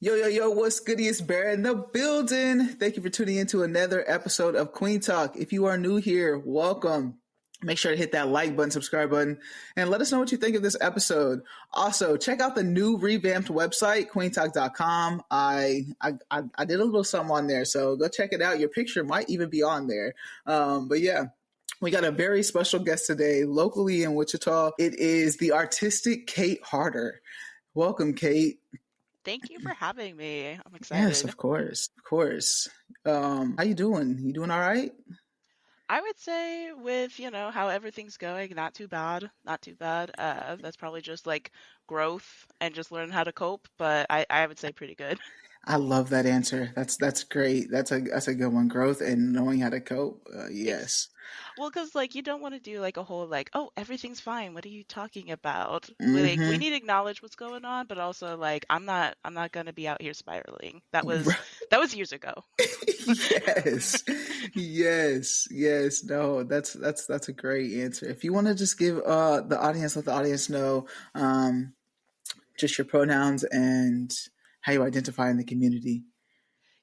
Yo, yo, yo, what's goody? It's Bear in the building. Thank you for tuning in to another episode of Kueen Talk. If you are new here, welcome. Make sure to hit that like button, subscribe button, and let us know what you think of this episode. Also, check out the new revamped website, queentalk.com. I did a little something on there, so go check it out. Your picture might even be on there. But yeah, we got a very special guest today, locally in Wichita. It is the artistic Kate Harder. Welcome, Kate. Thank you for having me. I'm Yes, excited. of course, of course. How you doing? You doing all right? I would say with, how everything's going, not too bad. Not too bad. That's probably just like growth and just learning how to cope, but I would say pretty good. I love that answer. That's great. That's a good one. Growth and knowing how to cope. Ex Yes. Well, because like you don't want to do like a whole like, oh, everything's fine. What are you talking about? Like we Mm-hmm. need to acknowledge what's going on, but also like I'm not gonna be out here spiraling. That was years ago. Yes. Yes. Yes. No, that's a great answer. If you want to just give let the audience know just your pronouns and how you identify in the community.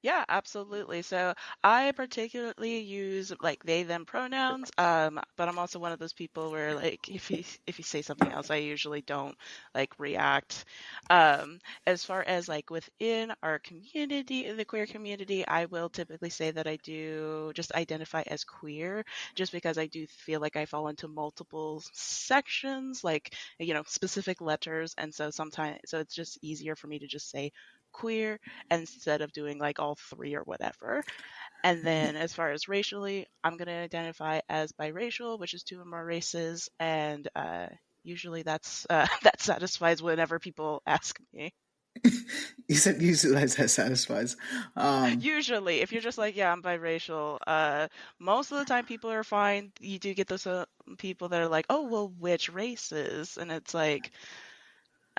Yeah, absolutely. So I particularly use like they them pronouns, but I'm also one of those people where like if you say something else, I usually don't like react. As far as like within our community, the queer community, I will typically say that I do just identify as queer, just because I do feel like I fall into multiple sections, like specific letters, and so it's just easier for me to just say queer instead of doing like all three or whatever. And then as far as racially, I'm going to identify as biracial, which is two or more races. And usually that satisfies whenever people ask me. You said usually that satisfies. Um, Usually, if you're just like, yeah, I'm biracial, most of the time people are fine. You do get those people that are like, oh, well, which races? And it's like,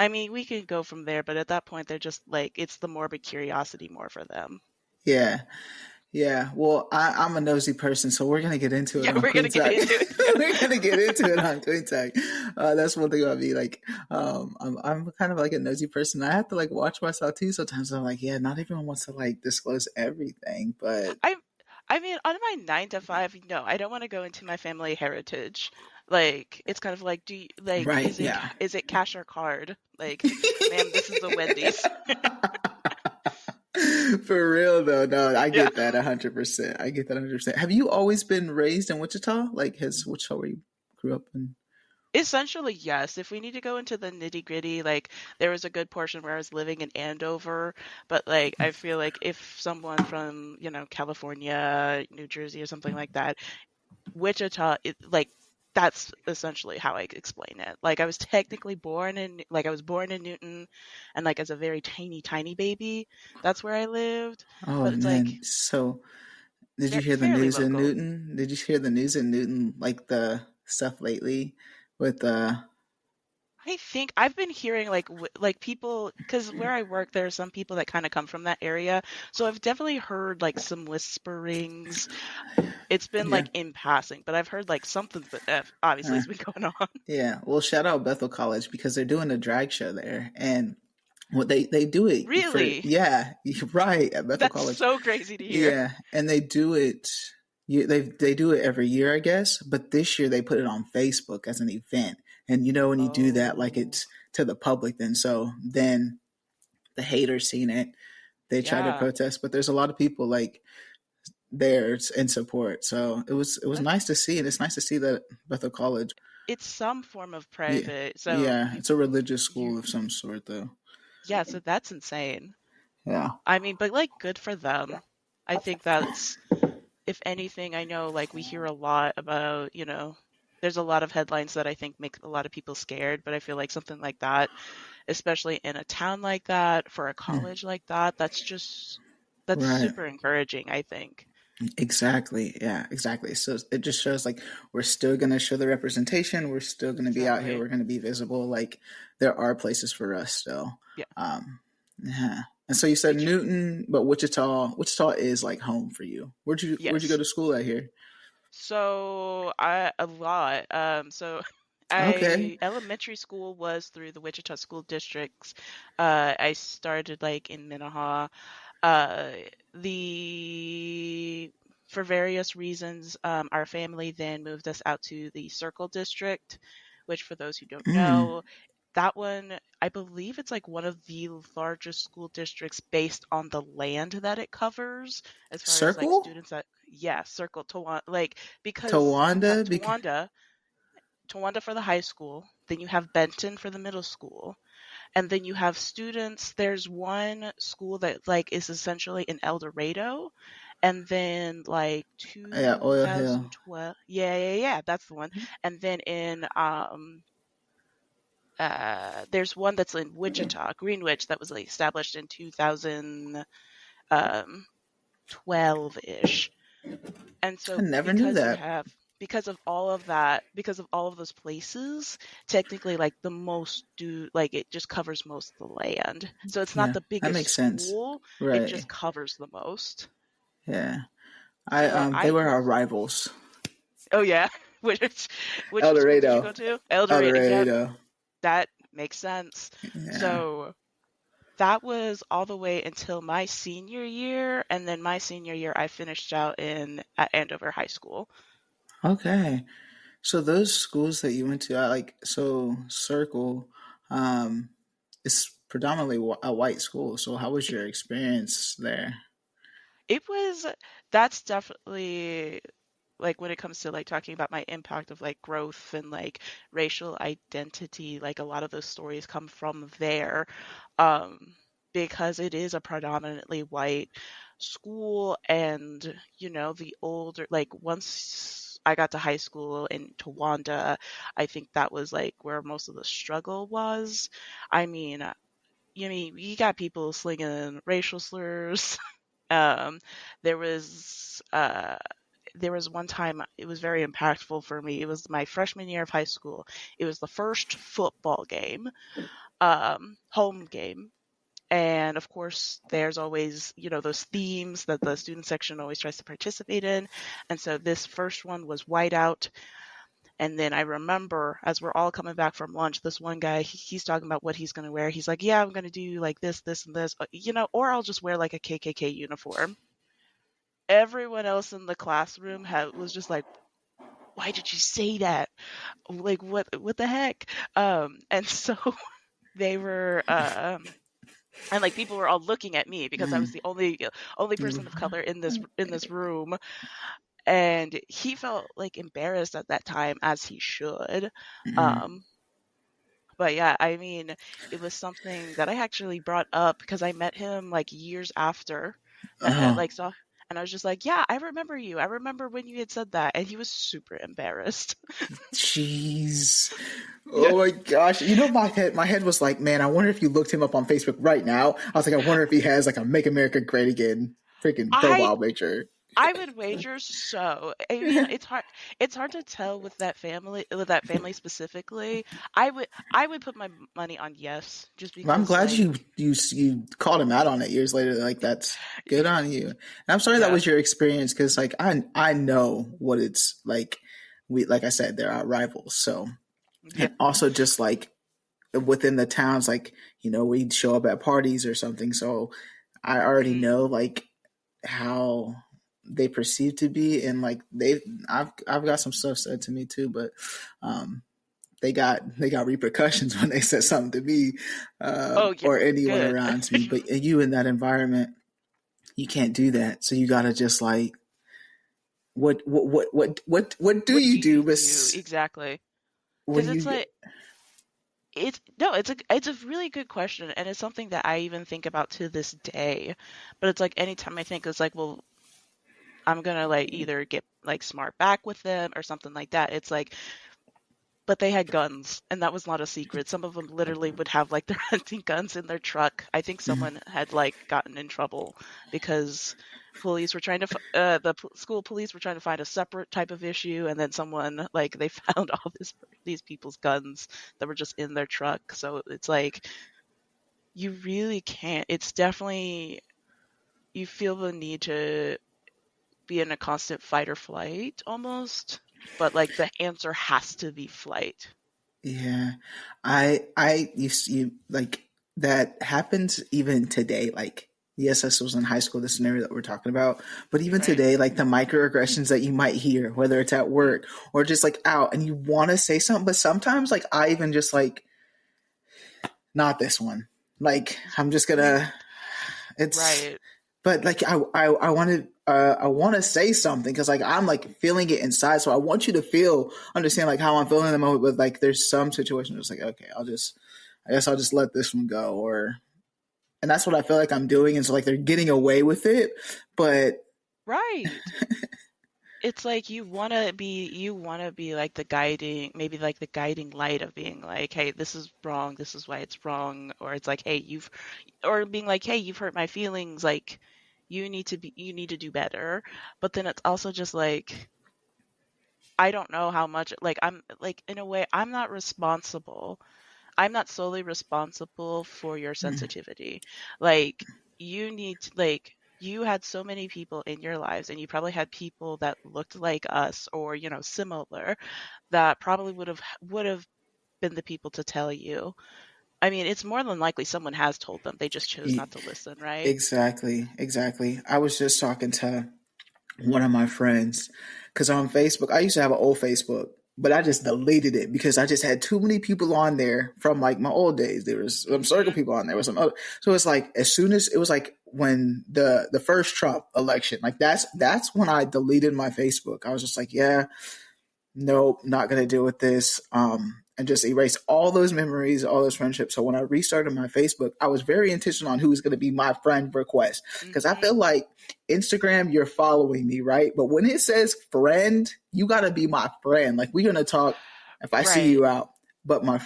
I mean, we can go from there, but at that point, they're just like, it's the morbid curiosity more for them. yeah. Yeah, well, I'm a nosy person, so we're gonna get into it Yeah, on we're Queen gonna get Talk. into it. Yeah. We're gonna get into it on Queen Talk. That's one thing about me. Like, I'm kind of like a nosy person. I have to like watch myself too. Sometimes I'm like, yeah, not everyone wants to like disclose everything, but I I mean, on my 9 to 5, no, I don't want to go into my family heritage. Like, it's kind of like, right, is it yeah. is it cash or card? Like, ma'am, this is a Wendy's. For real though, no, I Yeah. get that 100%. I get that 100%. Have you always been raised in Wichita? Like, has Wichita where you grew up in? Essentially, yes. If we need to go into the nitty-gritty, like there was a good portion where I was living in Andover, but like I feel like if someone from, California, New Jersey or something like that, Wichita, like that's essentially how I explain it. Like I was born in Newton, and like as a very tiny, tiny baby, that's where I lived. Oh But it's like man, so did you hear the fairly news in local. Newton? Did you hear the news in Newton, like the stuff lately with I think I've been hearing like people, because where I work, there are some people that kind of come from that area, so I've definitely heard like some whisperings. It's been yeah, like in passing, but I've heard like something, but obviously uh, has been going on. yeah. Well, shout out Bethel College because they're doing a drag show there, and what they do it for, Really, yeah, you're right, at Bethel that's College. so crazy to hear. Yeah, and they do it. They do it every year, I guess. But this year they put it on Facebook as an event, and when you do that, like Oh, it's to the public. Then the haters seen it. They try to yeah. protest, but there's a lot of people like there in support. So it was That's nice to see, and it's nice to see that Bethel College. it's some form of Yeah, private. So yeah, it's a religious you school of some sort, though. yeah, so that's insane. Yeah, I mean, but like good for them. I think that's if anything, I know like we hear a lot about, there's a lot of headlines that I think make a lot of people scared, but I feel like something like that, especially in a town like that, for a yeah, college like that, that's right. super encouraging, I think. Exactly. Yeah, exactly. So it just shows like we're still going to show the representation. We're still going to be out here. Exactly. We're going to be visible. Like there are places for us still. Yeah. Um, yeah. And so you said Did you Newton, but Wichita is like home for you. Where'd you go Yes. to school out here? So I a lot. So Okay. Elementary school was through the Wichita School Districts. I started like in Minnehaha. Uh, the For various reasons, our family then moved us out to the Circle District, which, for those who don't Mm. know, that one, I believe it's like one of the largest school districts based on the land that it covers, as far as like Circle? students that, yeah, Circle Towanda, like, because you have Tawanda? Towanda for the high school, then you have Benton for the middle school, and then you have students. There's one school that like is essentially in El Dorado, and then like Yeah, Oil Hill. 2012, yeah, that's the one. And then in there's one that's in Wichita, Greenwich, that was like established in 2012-ish. And I so never knew that. because of all of those places, technically like the most do like it just covers most of the land. So it's not Yeah, the that biggest makes sense. school, it Right. just covers the most. Yeah. I So they I were our rivals. Oh yeah, which El school did you Dorado. go to? El El Dorado. Yep, Dorado. that makes sense. Yeah. So that was all the way until my senior year, and then my senior year I finished out in at Andover High School. Okay. So those schools that you went to, I like so Circle, um, is predominantly a white school. So how was your experience there? It was That's definitely like when it comes to like talking about my impact of like growth and like racial identity, like a lot of those stories come from there. Um, because it is a predominantly white school, and the older, like, once I got to high school in Towanda, I think that was like where most of the struggle was. I mean, you got people slinging racial slurs. um, there was uh there was one time it was very impactful for me. It was my freshman year of high school. It was the first football game, home game. And of course, there's always, those themes that the student section always tries to participate in. And so this first one was whiteout. And then I remember as we're all coming back from lunch, this one guy, he's talking about what he's going to wear. He's like, yeah, I'm going to do like this, and this, or I'll just wear like a KKK uniform. Everyone else in the classroom was just like, why did you say that? Like, what the heck? And so they were, and like people were all looking at me because I Mm. was the only person of color in this room, and he felt like embarrassed at that time, as he should. Mm. Um, but yeah, I mean, it was something that I actually brought up because I met him like years after, Oh, like, so. And I was just like, yeah, I remember you. I remember when you had said that. And he was super embarrassed. jeez. Yeah. Oh my gosh. You know, my head was like, man, I wonder if you looked him up on Facebook right now. I was like, I wonder if he has like a Make America Great Again freaking I profile picture. I would wager so. I mean, it's hard to tell with that family specifically. I would put my money on yes, just Well, I'm because glad like, you called him out on it years later. Like that's good on you. And I'm sorry that yeah. was your experience because like I know what it's like. We like I said, they're our rivals. So Yeah. and also just like within the towns, like we'd show up at parties or something. So I already Mm, know like how they perceive to be, and like I've got some stuff said to me too, but um they got repercussions when they said something to me oh yeah, or anyone good. around me. But you in that environment, you can't do that. So you gotta just like what do What do you you do? But do exactly? when Because it's you like it's no, it's a really good question, and it's something that I even think about to this day. But it's like anytime I think, it's like, well, I'm gonna like either get like smart back with them or something like that. It's like, but they had guns, and that was not a secret. Some of them literally would have like their hunting guns in their truck. I think someone had like gotten in trouble because police were trying to school police were trying to find a separate type of issue, and then someone like they found all these people's guns that were just in their truck. So it's like you really can't. It's definitely, you feel the need to be in a constant fight or flight almost, but like the answer has to be flight. Yeah, I used you like that happens even today. Like, yes, this was in high school, the scenario that we're talking about, but even Right. today, like the microaggressions that you might hear, whether it's at Mm, work or just like out, and you want to say something, but sometimes like I even just like not this one. Like I'm just gonna. It's right. but like I want to say something because like I'm like feeling it inside, so I want you to feel understand like how I'm feeling in the moment. But like there's some situations where it's like okay, I guess I'll just let this one go, or and that's what I feel like I'm doing, and so like they're getting away with it, but Right. It's like you want to be like the guiding, maybe like the guiding light of being like, hey, this is wrong, this is why it's wrong, or it's like, hey, or being like, hey, you've hurt my feelings, like you need to do better. But then it's also just like, I don't know how much, like, I'm like, in a way, I'm not solely responsible for your sensitivity. Like, you had so many people in your lives, and you probably had people that looked like us or, similar, that probably would have been the people to tell you. I mean, it's more than likely someone has told them. They just chose not to listen, right? exactly. I was just talking to one of my friends because on Facebook I used to have an old Facebook, but I just deleted it because I just had too many people on there from like my old days. There was some circle Hmm. people on there, was some other. So it's like as soon as it was like when the first Trump election, like that's when I deleted my Facebook. I was just like, yeah, nope, not gonna deal with this. And just erase all those memories, all those friendships. So when I restarted my Facebook, I was very intentional on who's gonna be my friend request. Because I Hmm. feel like Instagram, you're following me, right? But when it says friend, you gotta be my friend. Like we're gonna talk if I see Right. you out. But my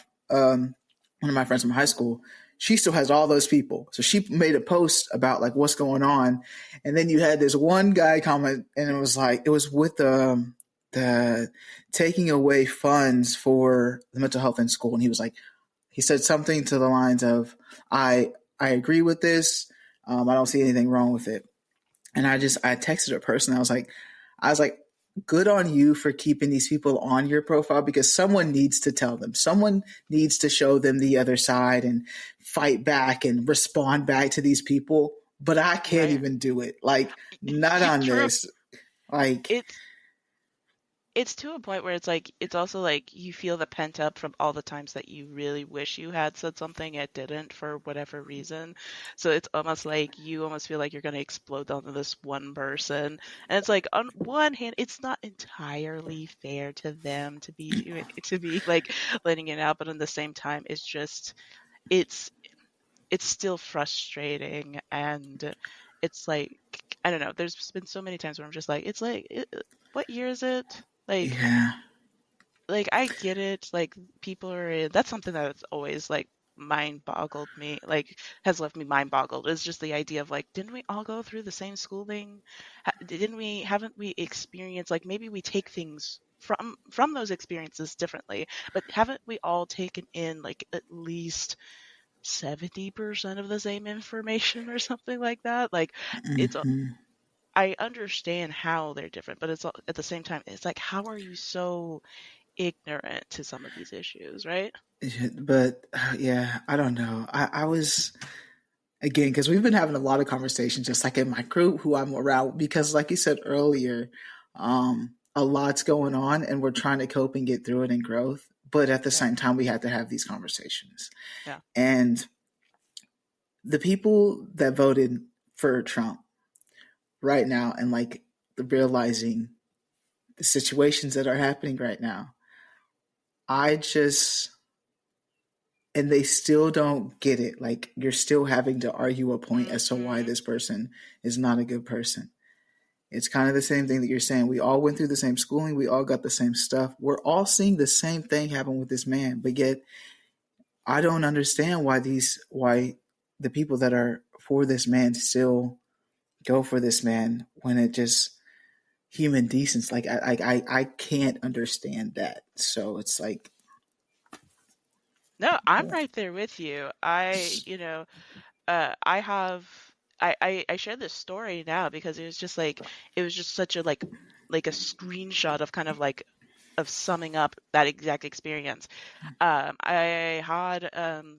one of my friends from high school, she still has all those people. So she made a post about like what's going on. And then you had this one guy comment and it was like it was with the taking away funds for the mental health in school, and he was like, he said something to the lines of, I agree with this. I don't see anything wrong with it. And I texted a person. I was like, good on you for keeping these people on your profile because someone needs to tell them. Someone needs to show them the other side and fight back and respond back to these people. But I can't Right. even do it. Like, not on True. this. Like, It's it's to a point where it's like it's also like you feel the pent up from all the times that you really wish you had said something it didn't for whatever reason. So it's almost like you almost feel like you're going to explode onto this one person. And it's like on one hand, it's not entirely fair to them to be like letting it out, but at the same time, it's it's still frustrating, and it's like I don't know. There's been so many times where I'm just like, it's like, what year is it? yeah, Like I get it. Like people are in, that's something that's always like mind boggled me, like has left me mind boggled. It's just the idea of like, didn't we all go through the same schooling? Didn't we, haven't we experienced, like maybe we take things from those experiences differently, but haven't we all taken in like at least 70% of the same information or something like that? Like it's hmm, I understand how they're different, but at the same time, it's like, how are you so ignorant to some of these issues, right? but yeah, I don't know. I was again because we've been having a lot of conversations, just like in my group who I'm around, because like you said earlier, a lot's going on, and we're trying to cope and get through it and growth. But at the Yeah, same time, we have to have these conversations. yeah. And the people that voted for Trump right now, and like realizing the situations that are happening right now, I just and they still don't get it. Like you're still having to argue a point as to why Hmm. this person is not a good person. It's kind of the same thing that you're saying. We all went through the same schooling. We all got the same stuff. We're all seeing the same thing happen with this man. But yet, I don't understand why the people that are for this man still go for this man when it just human decency. Like I can't understand that. So it's like, No, I'm right there with you. I have I share this story now because it was just such a like a screenshot of kind of like of summing up that exact experience. I had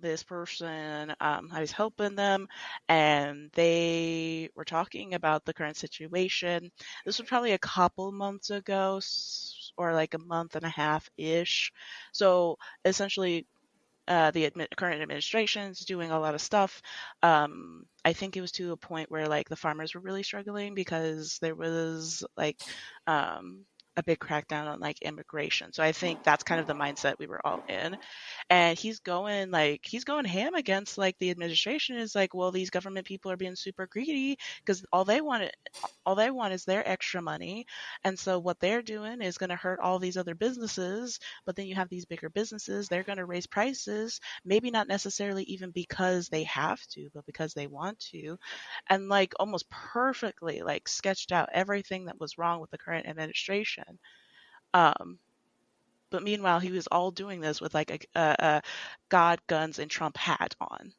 this person, I was helping them, and they were talking about the current situation. This was probably a couple months ago, or like a month and a half ish. So essentially, the current administration is doing a lot of stuff. I think it was to a point where like the farmers were really struggling because there was like um, a big crackdown on like immigration. So I think that's kind of the mindset we were all in. And he's going ham against like the administration is like, well, these government people are being super greedy because all they want is their extra money. And so what they're doing is going to hurt all these other businesses. But then you have these bigger businesses, they're going to raise prices, maybe not necessarily even because they have to, but because they want to. And like almost perfectly like sketched out everything that was wrong with the current administration. Um, but meanwhile, he was all doing this with like a God, guns, and Trump hat on.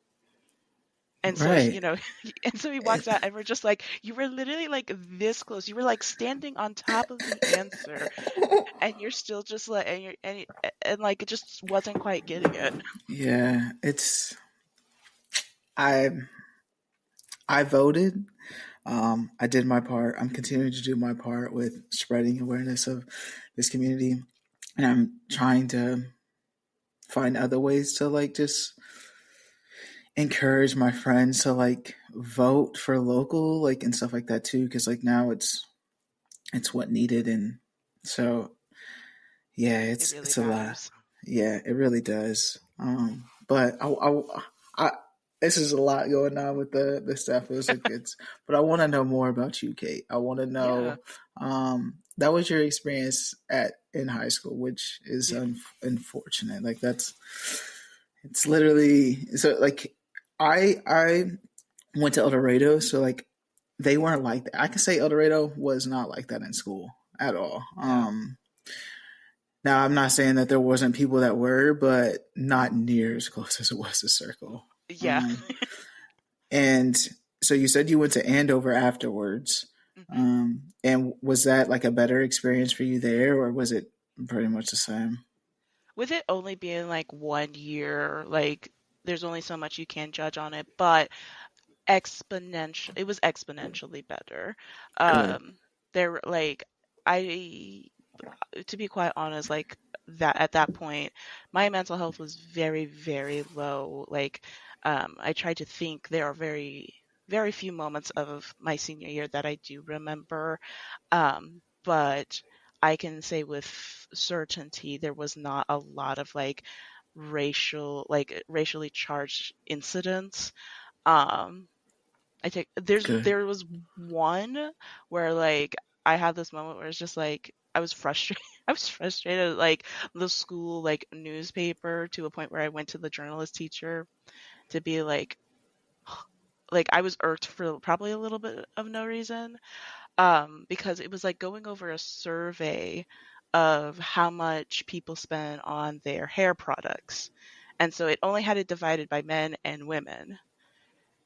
And so, Right. and so he walks It- out, and we're just like, you were literally like this close. You were like standing on top of the answer, and you're still just like, and like it just wasn't quite getting it. yeah, I I voted. I did my part. I'm continuing to do my part with spreading awareness of this community, and I'm trying to find other ways to like just encourage my friends to like vote for local, like, and stuff like that too, because like now it's what needed. And so yeah, It really it's a lot. matters. Yeah, it really does. But I this is a lot going on with the stuff. It was like it's, but I want to know more about you, Kate. I want to Yeah. know. That was your experience at in high school, which is unfortunate. Like that's it's literally so like I went to El Dorado, so like they weren't like that. I can say El Dorado was not like that in school at all. Yeah. Now, I'm not saying that there wasn't people that were, but not near as close as it was to Circle. Yeah. Um, and so you said you went to Andover afterwards. hmm And was that like a better experience for you there, or was it pretty much the same? With it only being like 1 year, like there's only so much you can judge on it, but it was exponentially better. Good. Um, there like I to be quite honest, like that at that point, my mental health was very, very low. Like, I tried to think. There are very, very few moments of my senior year that I do remember. But I can say with certainty there was not a lot of like racially charged incidents. Um, Good. there was one where like I had this moment where it's just like I was frustrated. I was frustrated at like the school like newspaper to a point where I went to the journalist teacher to be like I was irked for probably a little bit of no reason. Because it was like going over a survey of how much people spend on their hair products. And so it only had it divided by men and women.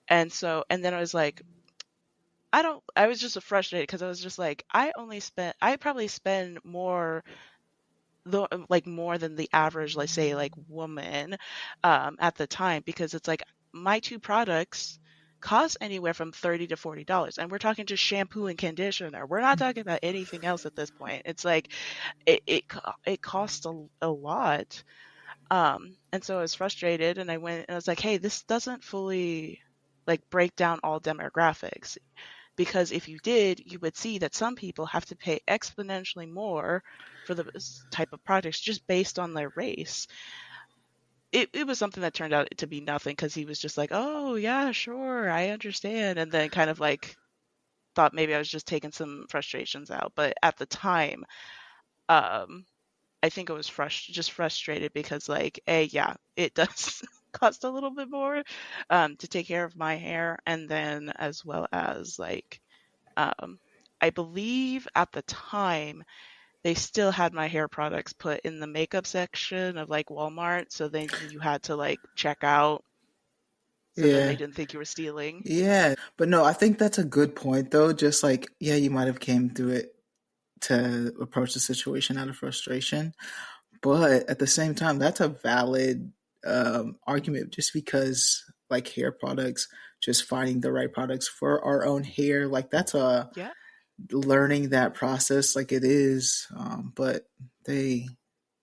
And then I was like, I was just frustrated because I was just like, I probably spend more, though, like more than the average, let's say, like woman, at the time, because it's like my two products cost anywhere from $30 to $40. And we're talking just shampoo and conditioner. We're not talking about anything else at this point. It's like, it costs a lot. And so I was frustrated and I went and I was like, hey, this doesn't fully like break down all demographics, because if you did, you would see that some people have to pay exponentially more for the type of products just based on their race. It was something that turned out to be nothing because he was just like, oh, yeah, sure, I understand. And then kind of like thought maybe I was just taking some frustrations out. But at the time, um, I think I was just frustrated because, like, yeah, it does cost a little bit more to take care of my hair. And then as well as like, um, I believe at the time they still had my hair products put in the makeup section of like Walmart. So then you had to like check out. So then they Yeah. didn't think you were stealing. Yeah. But no, I think that's a good point though. Just like, yeah, you might have came through it to approach the situation out of frustration. But at the same time, that's a valid argument just because like hair products, just finding the right products for our own hair, like that's a Yeah. learning that process like it is. But they,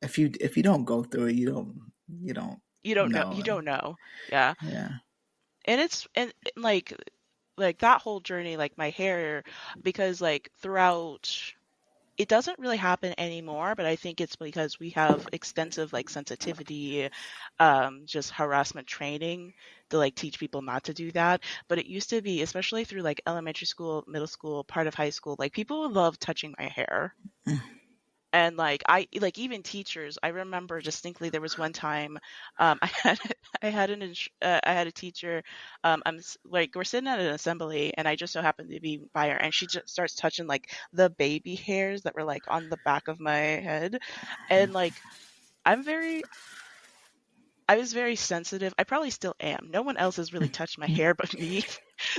if you don't go through it, you don't You don't know. know. You And don't know. Yeah. yeah. And it's and, like that whole journey, like my hair, because like throughout, it doesn't really happen anymore, but I think it's because we have extensive like sensitivity, just harassment training to like teach people not to do that. But it used to be, especially through like elementary school, middle school, part of high school, like people would love touching my hair. And like I like even teachers, I remember distinctly there was one time I had I had a teacher, like we're sitting at an assembly and I just so happened to be by her and she just starts touching like the baby hairs that were like on the back of my head. And like I'm very I was very sensitive. I probably still am. No one else has really touched my hair but me.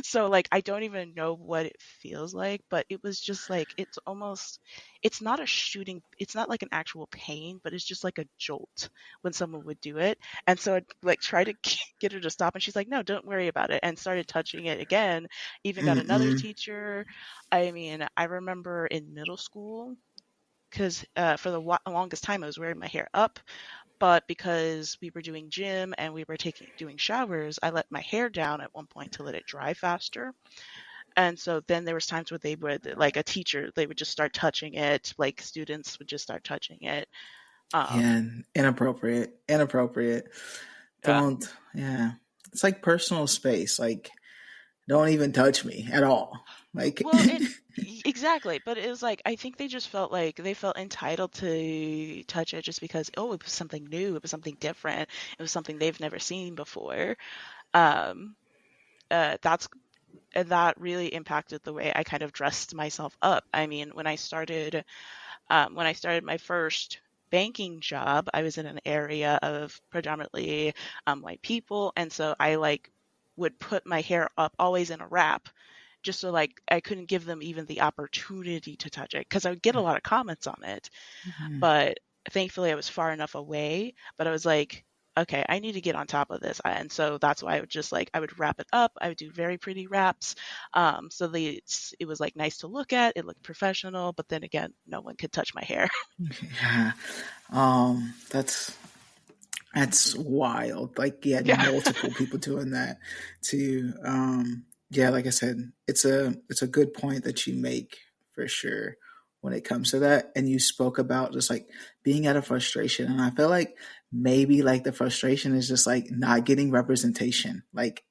So like I don't even know what it feels like, but it was just like it's not a shooting, it's not like an actual pain, but it's just like a jolt when someone would do it. And so I'd like try to get her to stop and she's like, "No, don't worry about it." And started touching it again. Even got another Mm-mm. teacher. I mean, I remember in middle school because for the longest time I was wearing my hair up, but because we were doing gym and we were doing showers, I let my hair down at one point to let it dry faster. And so then there was times where they would like a teacher, they would just start touching it, like students would just start touching it. Yeah, Um, inappropriate, inappropriate. yeah. Don't. Yeah, it's like personal space. Like, don't even touch me at all. Like, Well, exactly, but it was like I think they just felt like they felt entitled to touch it just because oh, it was something new, it was something different, it was something they've never seen before. Um, that's and that really impacted the way I kind of dressed myself up. I mean, when I started my first banking job, I was in an area of predominantly white people, and so I like would put my hair up always in a wrap, just so like I couldn't give them even the opportunity to touch it because I would get a lot of comments on it. But thankfully, I was far enough away. But I was like, okay, I need to get on top of this. And so that's why I would just like, I would wrap it up. I would do very pretty wraps. So it was like nice to look at. It looked professional. But then again, no one could touch my hair. yeah, that's wild. Like, you had Yeah. multiple people doing that too. Yeah, like I said, it's a good point that you make for sure when it comes to that. And you spoke about just like being out of frustration, and I feel like maybe like the frustration is just like not getting representation, like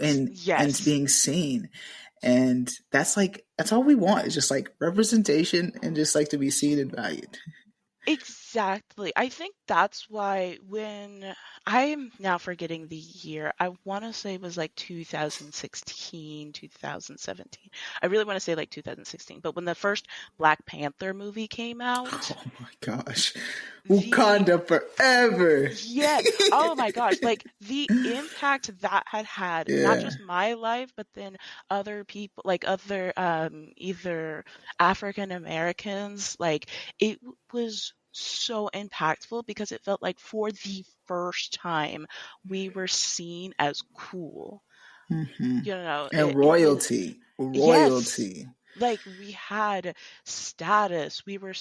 and Yes. being seen. And that's like that's all we want is just like representation and just like to be seen and valued. Exactly. I think that's why when I'm now forgetting the year, I want to say it was like 2016, 2017. I really want to say like 2016, but when the first Black Panther movie came out, Oh my gosh. the Wakanda forever. yes, oh my gosh, like the impact that had not Yeah. just my life, but then other people, like other either African Americans, like it was so impactful because it felt like for the first time we were seen as cool. Hmm. You know, And it was royalty. yes, Royalty. like we had status, we were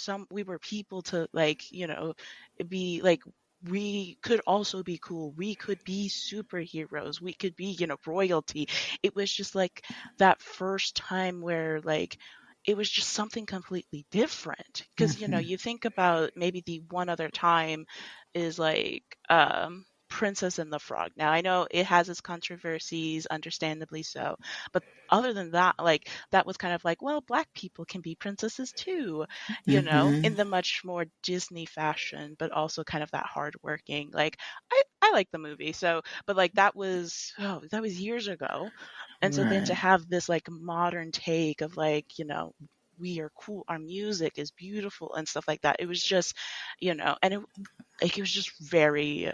people to like be like we could also be cool, we could be superheroes, we could be royalty. It was just like that first time where like it was just something completely different because Hmm. you think about maybe the one other time is like Princess and the Frog. Now I know it has its controversies, understandably so, but other than that, like that was kind of like, well, black people can be princesses too, Hmm. in the much more Disney fashion, but also kind of that hardworking. Like I like the movie, so but like that was years ago, and so then to Right. have this like modern take of like we are cool, our music is beautiful and stuff like that. It was just, and it was just very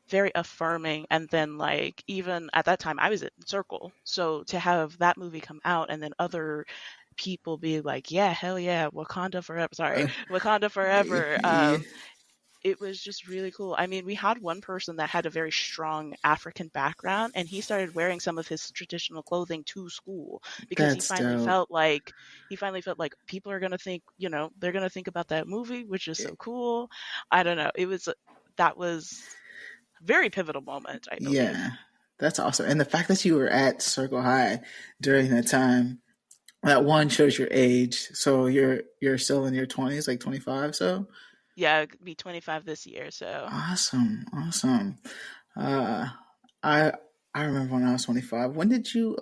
very affirming. And then like even at that time I was in Circle, so to have that movie come out and then other people be like, yeah, hell yeah, Wakanda forever. Sorry, Uh, Wakanda forever. yeah, It was just really cool. I mean, we had one person that had a very strong African background, and he started wearing some of his traditional clothing to school because that's dope. he finally felt like people are gonna think, they're gonna think about that movie, which is so cool. I don't know. That was a very pivotal moment, I believe. Yeah, that's awesome. And the fact that you were at Circle High during that time, that one shows your age. So you're still in your 20s, like 25. So Yeah, I'll be 25 this year, so. awesome, awesome. Uh, I I remember when I was 25. When did you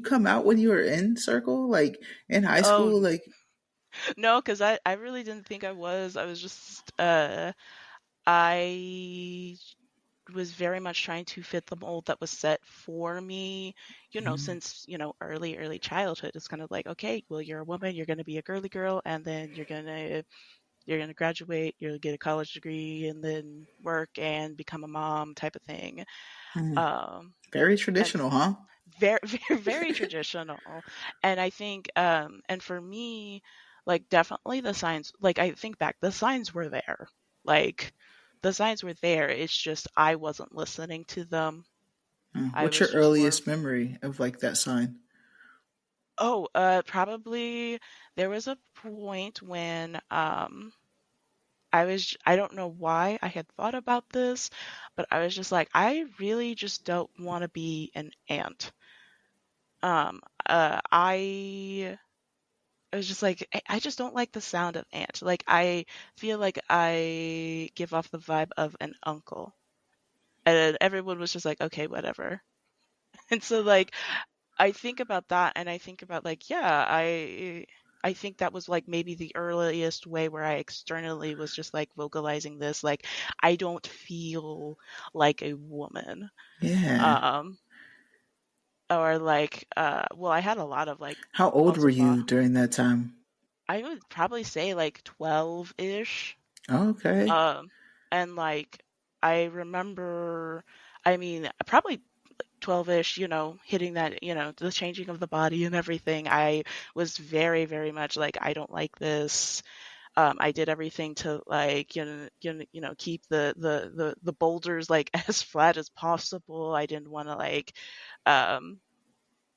come out when you were in Circle, like in high Oh, school? Like, no, because I really didn't think I was. I was just, I was very much trying to fit the mold that was set for me, mm, since, early childhood. It's kind of like, okay, well, you're a woman, you're going to be a girly girl, and then you're going to graduate, you'll get a college degree, and then work and become a mom type of thing. mm, Um, very and traditional, huh? very, very, very traditional. And I think, and for me, like definitely the signs, like I think back, the signs were there. Like the signs were there. It's just I wasn't listening to them. I What's was your just more, earliest memory of like that sign? oh, probably there was a point when I don't know why I had thought about this, but I was just like, I really just don't want to be an ant. Um, I was just like, I just don't like the sound of ant. Like, I feel like I give off the vibe of an uncle. And everyone was just like, okay, whatever. And so, like, I think about that and I think about, like, yeah, I think that was like maybe the earliest way where I externally was just like vocalizing this, like, I don't feel like a woman. Yeah. Um, or like, well, I had a lot of like How old were also you during that time? I would probably say like 12-ish. Okay. Um, and like I remember, I mean, probably 12-ish, hitting that, the changing of the body and everything. I was very, very much like, I don't like this. I did everything to like, keep the boulders like as flat as possible. I um,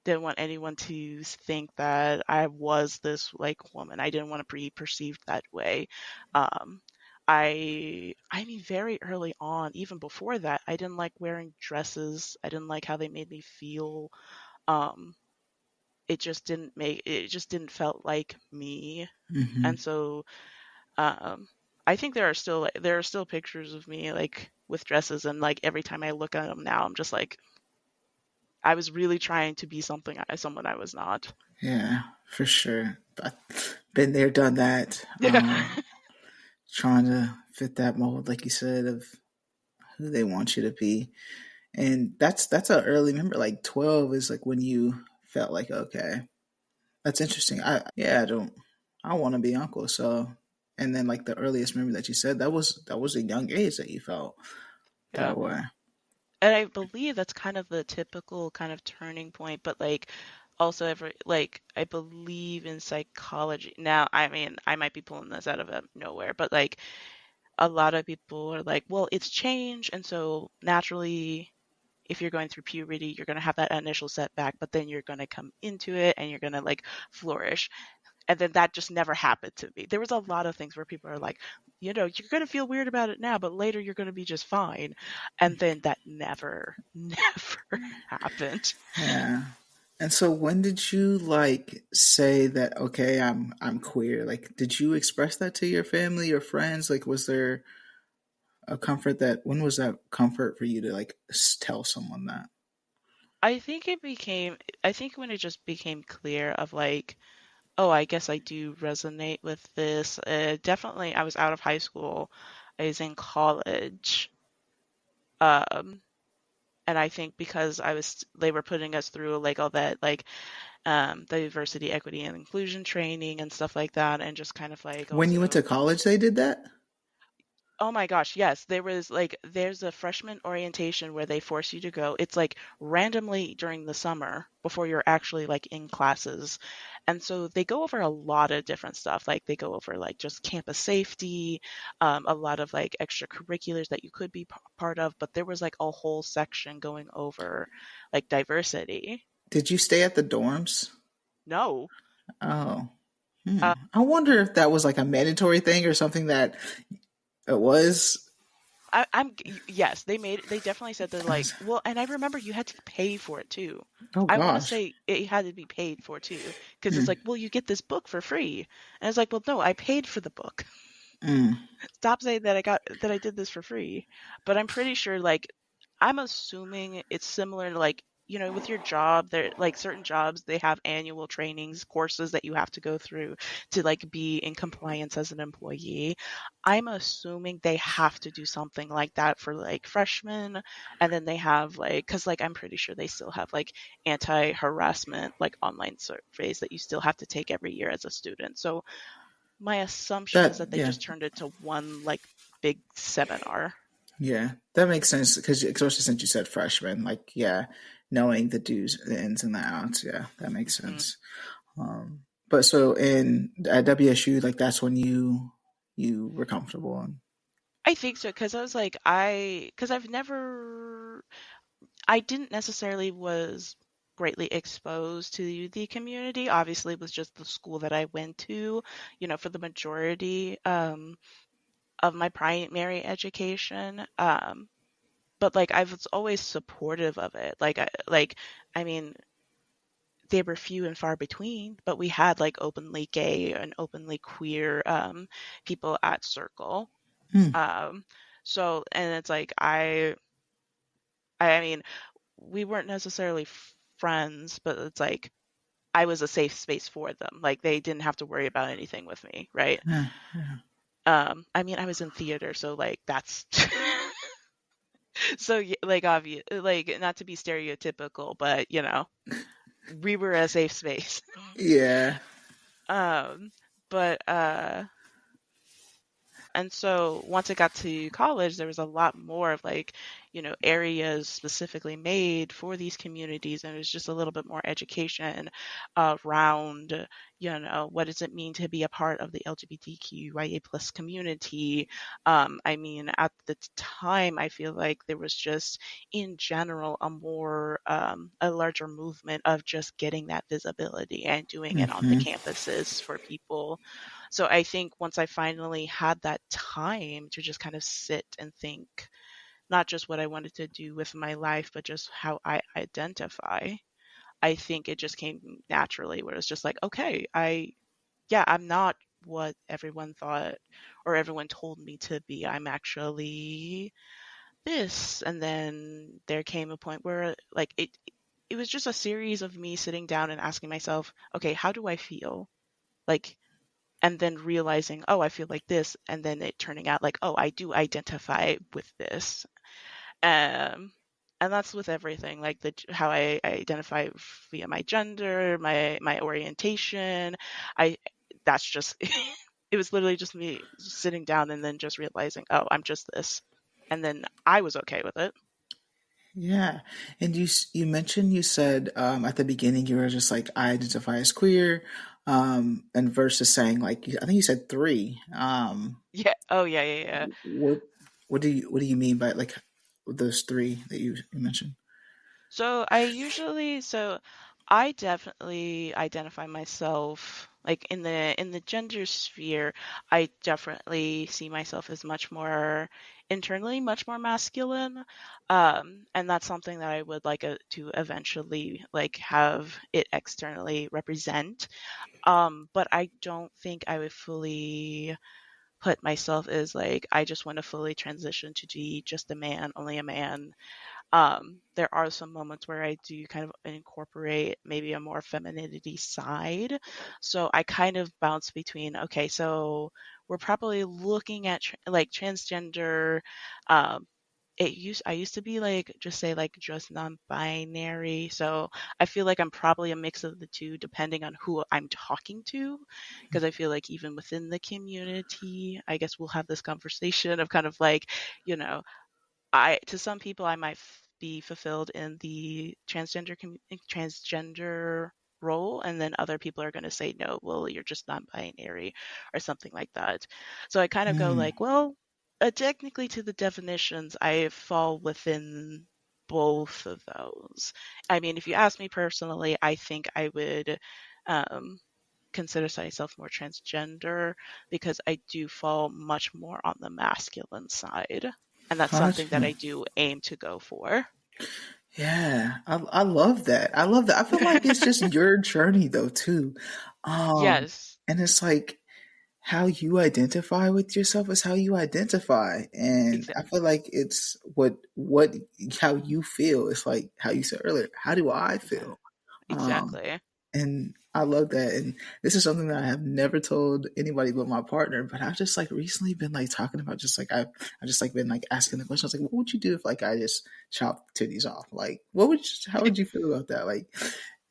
didn't want anyone to think that I was this like woman. I didn't want to be perceived that way. Um, I mean, very early on, even before that, I didn't like wearing dresses. I didn't like how they made me feel. Um, it just didn't felt like me. And Hmm. so, um, I think there are still pictures of me like with dresses, and like every time I look at them now, I'm just like, I was really trying to be someone I was not. Yeah, for sure. I've been there, done that. Yeah. Trying to fit that mold, like you said, of who they want you to be. And that's a early member. Like 12 is like when you felt like, okay, that's interesting. I don't I want to be uncle. So, and then like the earliest memory that you said, that was a young age that you felt Yeah. that way. And I believe that's kind of the typical kind of turning point, but like also I believe in psychology. Now, I mean, I might be pulling this out of nowhere, but like a lot of people are like, well, it's change, and so naturally if you're going through puberty, you're going to have that initial setback, but then you're going to come into it and you're going to like flourish. And then that just never happened to me. There was a lot of things where people are like, you're going to feel weird about it now, but later you're going to be just fine. And then that never, never happened. Yeah. And so when did you like say that okay, I'm queer? Like did you express that to your family or friends? Like was there a comfort that when was that comfort for you to like tell someone that? I think when it just became clear of like, oh, I guess I do resonate with this. Definitely, I was out of high school. I was in college. Um, and I think because they were putting us through like all that like diversity, equity, and inclusion training and stuff like that, and just kind of like When you went to also, college they did that? Oh my gosh, yes. There's a freshman orientation where they force you to go. It's like randomly during the summer before you're actually like in classes. And so they go over a lot of different stuff. Like they go over like just campus safety, a lot of like extracurriculars that you could be part of, but there was like a whole section going over like diversity. Did you stay at the dorms? No. Oh, Uh, I wonder if that was like a mandatory thing or something that it was. yes, they definitely said they're like, 'Cause- well, and I remember you had to pay for it too. oh I want to gosh. say it had to be paid for too, because it's Mm, like, well, you get this book for free, and it's like, well, no, I paid for the book. mm, Stop saying that I did this for free. But I'm pretty sure, like, I'm assuming it's similar to like, with your job, there like certain jobs they have annual trainings, courses that you have to go through to like be in compliance as an employee. I'm assuming they have to do something like that for like freshmen, and then they have like, because like I'm pretty sure they still have like anti-harassment like online surveys that you still have to take every year as a student. So my assumption is that that they yeah just turned it to one like big seminar. yeah that makes sense because especially since you said freshman, like yeah, knowing the do's, the ins and the outs, yeah, that makes Hmm. sense. But so in at WSU, like that's when you were comfortable and I think so because I was like because I didn't necessarily was greatly exposed to the community. Obviously, it was just the school that I went to, for the majority of my primary education. But like I was always supportive of it. I mean, they were few and far between, but we had like openly gay and openly queer people at Circle. hmm, Um, so, and it's like I mean, we weren't necessarily friends, but it's like I was a safe space for them. Like they didn't have to worry about anything with me, right? yeah, yeah, I mean, I was in theater, so like that's so like obvious, like not to be stereotypical, but we were a safe space. yeah. Um, but And so once I got to college, there was a lot more of like, areas specifically made for these communities. And it was just a little bit more education around, what does it mean to be a part of the LGBTQIA plus community? I mean, at the time, I feel like there was just in general a larger movement of just getting that visibility and doing it on the Hmm. campuses for people. So I think once I finally had that time to just kind of sit and think, not just what I wanted to do with my life, but just how I identify, I think it just came naturally where it's just like, okay, yeah, I'm not what everyone thought or everyone told me to be. I'm actually this. And then there came a point where like it was just a series of me sitting down and asking myself, okay, how do I feel? Like and then realizing, oh, I feel like this, and then it turning out like, oh, I do identify with this. Um, and that's with everything, like how I identify via my gender, my orientation. I that's just it was literally just me sitting down and then just realizing, oh, I'm just this, and then I was okay with it. Yeah, and you mentioned you said at the beginning you were just like I identify as queer, and versus saying like I think you said three. Yeah. Oh, yeah, yeah, yeah. What what do you mean by like those three that you mentioned? So I definitely identify myself like in the gender sphere, I definitely see myself as much more internally, much more masculine. And that's something that I would like to eventually like have it externally represent. But I don't think I would fully put myself as like I just want to fully transition to be just a man, only a man. There are some moments where I do kind of incorporate maybe a more femininity side. So I kind of bounce between, okay, so we're probably looking at like transgender, um, I used to be like just say like just non-binary. So I feel like I'm probably a mix of the two depending on who I'm talking to. Because I feel like even within the community, I guess we'll have this conversation of kind of like, you know, I to some people I might be fulfilled in the transgender role, and then other people are going to say no, well, you're just non-binary or something like that. So I kind of go Hmm. like, well, technically to the definitions, I fall within both of those. I mean, if you ask me personally, I think I would um, consider myself more transgender because I do fall much more on the masculine side. And that's something that Gotcha. I do aim to go for. Yeah, I love that. I love that. I feel like it's just your journey though too. Yes, And it's like how you identify with yourself is how you identify. And I exactly. feel like it's what how you feel. It's like how you said earlier, how do I feel? Um Exactly. and I love that. And this is something that I have never told anybody but my partner. But I've just like recently been like talking about just like I just like been like asking the question. I was like, what would you do if like I just chopped titties off? Like, how would you feel about that? Like,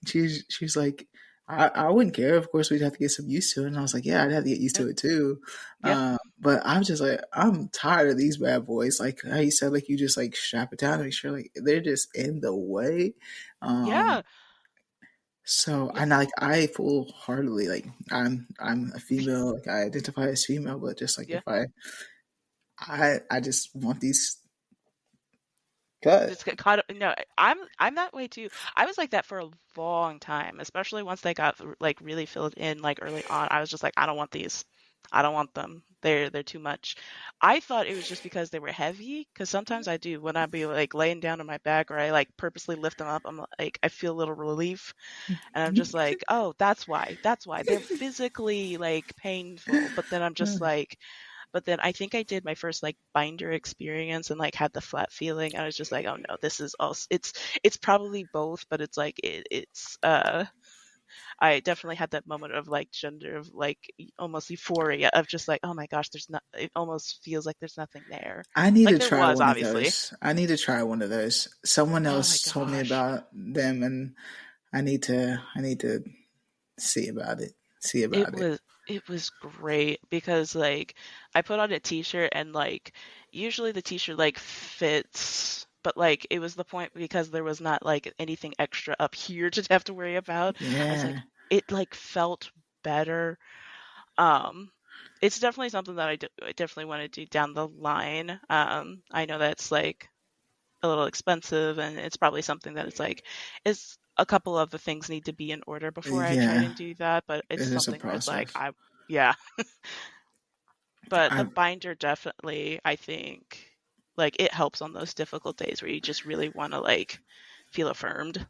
she's like, I wouldn't care. Of course, we'd have to get some used to it. And I was like, yeah, I'd have to get used Yeah. to it too. Yeah. But I'm just like, I'm tired of these bad boys. Like how you said, like you just like strap it down and make sure like they're just in the way. Um, Yeah. so Yeah. I like I full heartedly like I'm a female, like I identify as female, but just like Yeah. if I just want these cut. Just get caught up. No, I'm that way too. I was like that for a long time, especially once they got like really filled in like early on. I was just like, I don't want these. I don't want them. They're too much. I thought it was just because they were heavy, because sometimes I do when I be like laying down on my back or I like purposely lift them up. I'm like I feel a little relief, and I'm just like, oh, that's why. That's why they're physically like painful. But then I'm just like, but then I think I did my first like binder experience and like had the flat feeling. I was just like, oh no, this is also it's probably both, but it's like it's I definitely had that moment of like gender of like almost euphoria of just like, oh my gosh, there's not it almost feels like there's nothing there. I need Like to there try was one of obviously. those. I need to try one of those. Someone Oh my else told me gosh. about them, and I need to see about it. See It about it. was it was great because like I put on a t-shirt and like usually the t-shirt like fits, but like it was the point because there was not like anything extra up here to have to worry about. I was like Yeah, it like felt better. Um it's definitely something that I definitely want to do down the line. I know that's like a little expensive, and it's probably something that it's like is a couple of the things need to be in order before I try yeah. and do that, but it's It is a something where it's like process. yeah, but the I binder definitely, I think, like it helps on those difficult days where you just really want to like feel affirmed.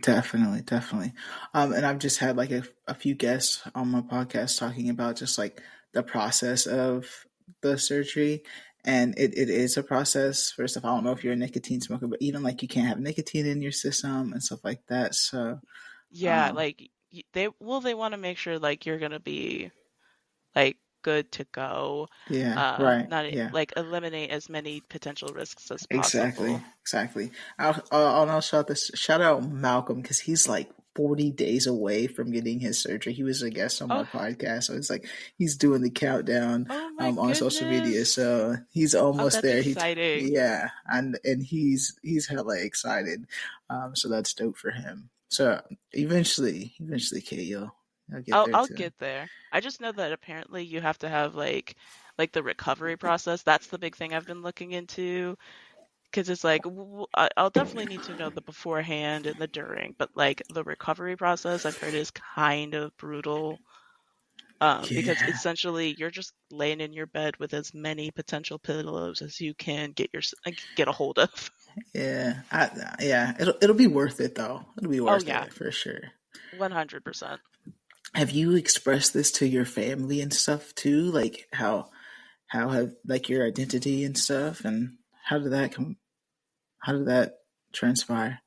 Definitely, definitely. And I've just had like a few guests on my podcast talking about just like the process of the surgery. And it is a process. First off, I don't know if you're a nicotine smoker, but even like you can't have nicotine in your system and stuff like that. So, Yeah, um, like they want to make sure like you're gonna be like good to go, yeah, right. not Yeah. like eliminate as many potential risks as Exactly, possible. exactly. I'll shout out Malcolm because he's like 40 days away from getting his surgery. He was a guest on my Oh, podcast, so it's like he's doing the countdown oh my on social media. goodness. So he's Oh, almost that's there. exciting. Yeah, and he's hella excited. So that's dope for him. So eventually, Kate, you'll get there I'll too. get there. I just know that apparently you have to have like the recovery process. That's the big thing I've been looking into because it's like I'll definitely need to know the beforehand and the during, but like the recovery process I've heard is kind of brutal. Because Yeah, essentially you're just laying in your bed with as many potential pillows as you can get a hold of. yeah. It'll be worth it though. It'll be Oh worth yeah, it for sure. 100%. Have you expressed this to your family and stuff too? Like how have like your identity and stuff, and how did that come? How did that transpire?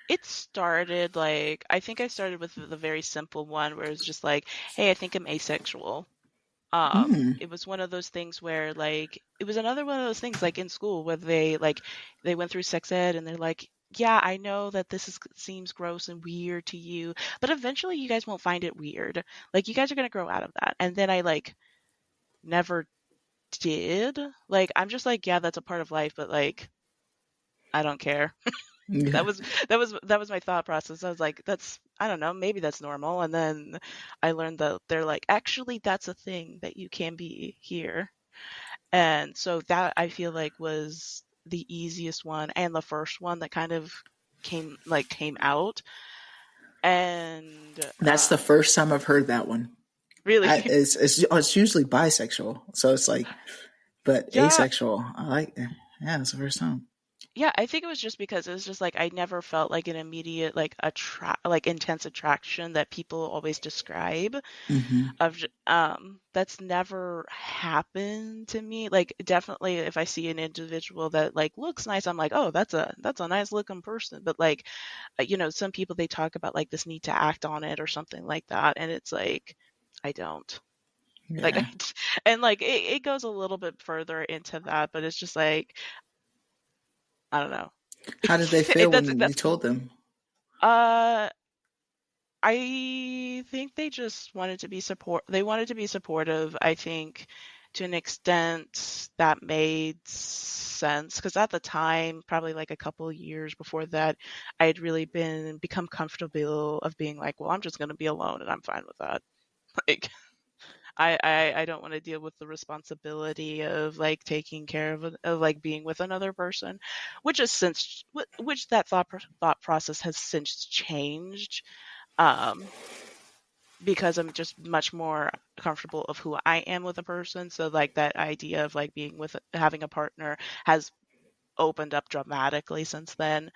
It started like I think I started with the very simple one where it's just like, hey, I think I'm asexual. Hmm. It was one of those things where like it was another one of those things like in school where they went through sex ed and they're like, yeah, I know that seems gross and weird to you, but eventually you guys won't find it weird. Like you guys are gonna grow out of that. And then I like never did. Like I'm just like, yeah, that's a part of life, but like I don't care. Yeah. That was that was my thought process. I was like, that's I don't know, maybe that's normal. And then I learned that they're like, actually, that's a thing that you can be here. And so that I feel like was the easiest one and the first one that kind of came out. And That's the first time I've heard that one. really, It's usually bisexual, so it's like, but yeah, asexual. I like. Yeah, that's the first time. yeah, I think it was just because it was just like I never felt like an immediate like intense attraction that people always describe. Hmm. That's never happened to me. Like definitely if I see an individual that like looks nice, I'm like, oh, that's a nice looking person. But like some people they talk about like this need to act on it or something like that, and it's like I don't. Like Yeah. and like it goes a little bit further into that, but it's just like I don't know. How did they feel when you That's told them? uh I think they wanted to be supportive. I think to an extent that made sense because at the time, probably like a couple of years before that, I had really become comfortable of being like, well, I'm just going to be alone and I'm fine with that. Like I don't want to deal with the responsibility of like taking care of like being with another person, which that thought process has since changed. Um, because I'm just much more comfortable of who I am with a person. So like that idea of like being with having a partner has opened up dramatically since then.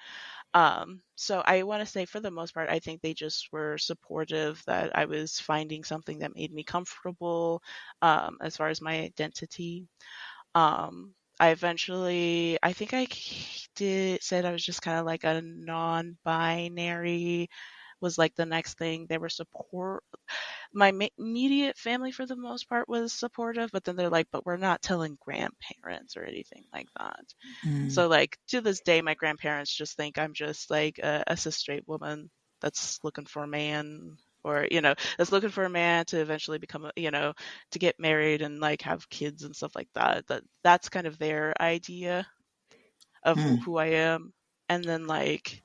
So I want to say for the most part, I think they just were supportive that I was finding something that made me comfortable as far as my identity. I think I did said I was just kind of like a non-binary was like the next thing. They were my immediate family for the most part was supportive, but then they're like, but we're not telling grandparents or anything like that. Mm. So like to this day, my grandparents just think I'm just like a cis straight woman that's looking for a man or that's looking for a man to eventually become to get married and like have kids and stuff like that. That's kind of their idea of Mm. who I am. And then like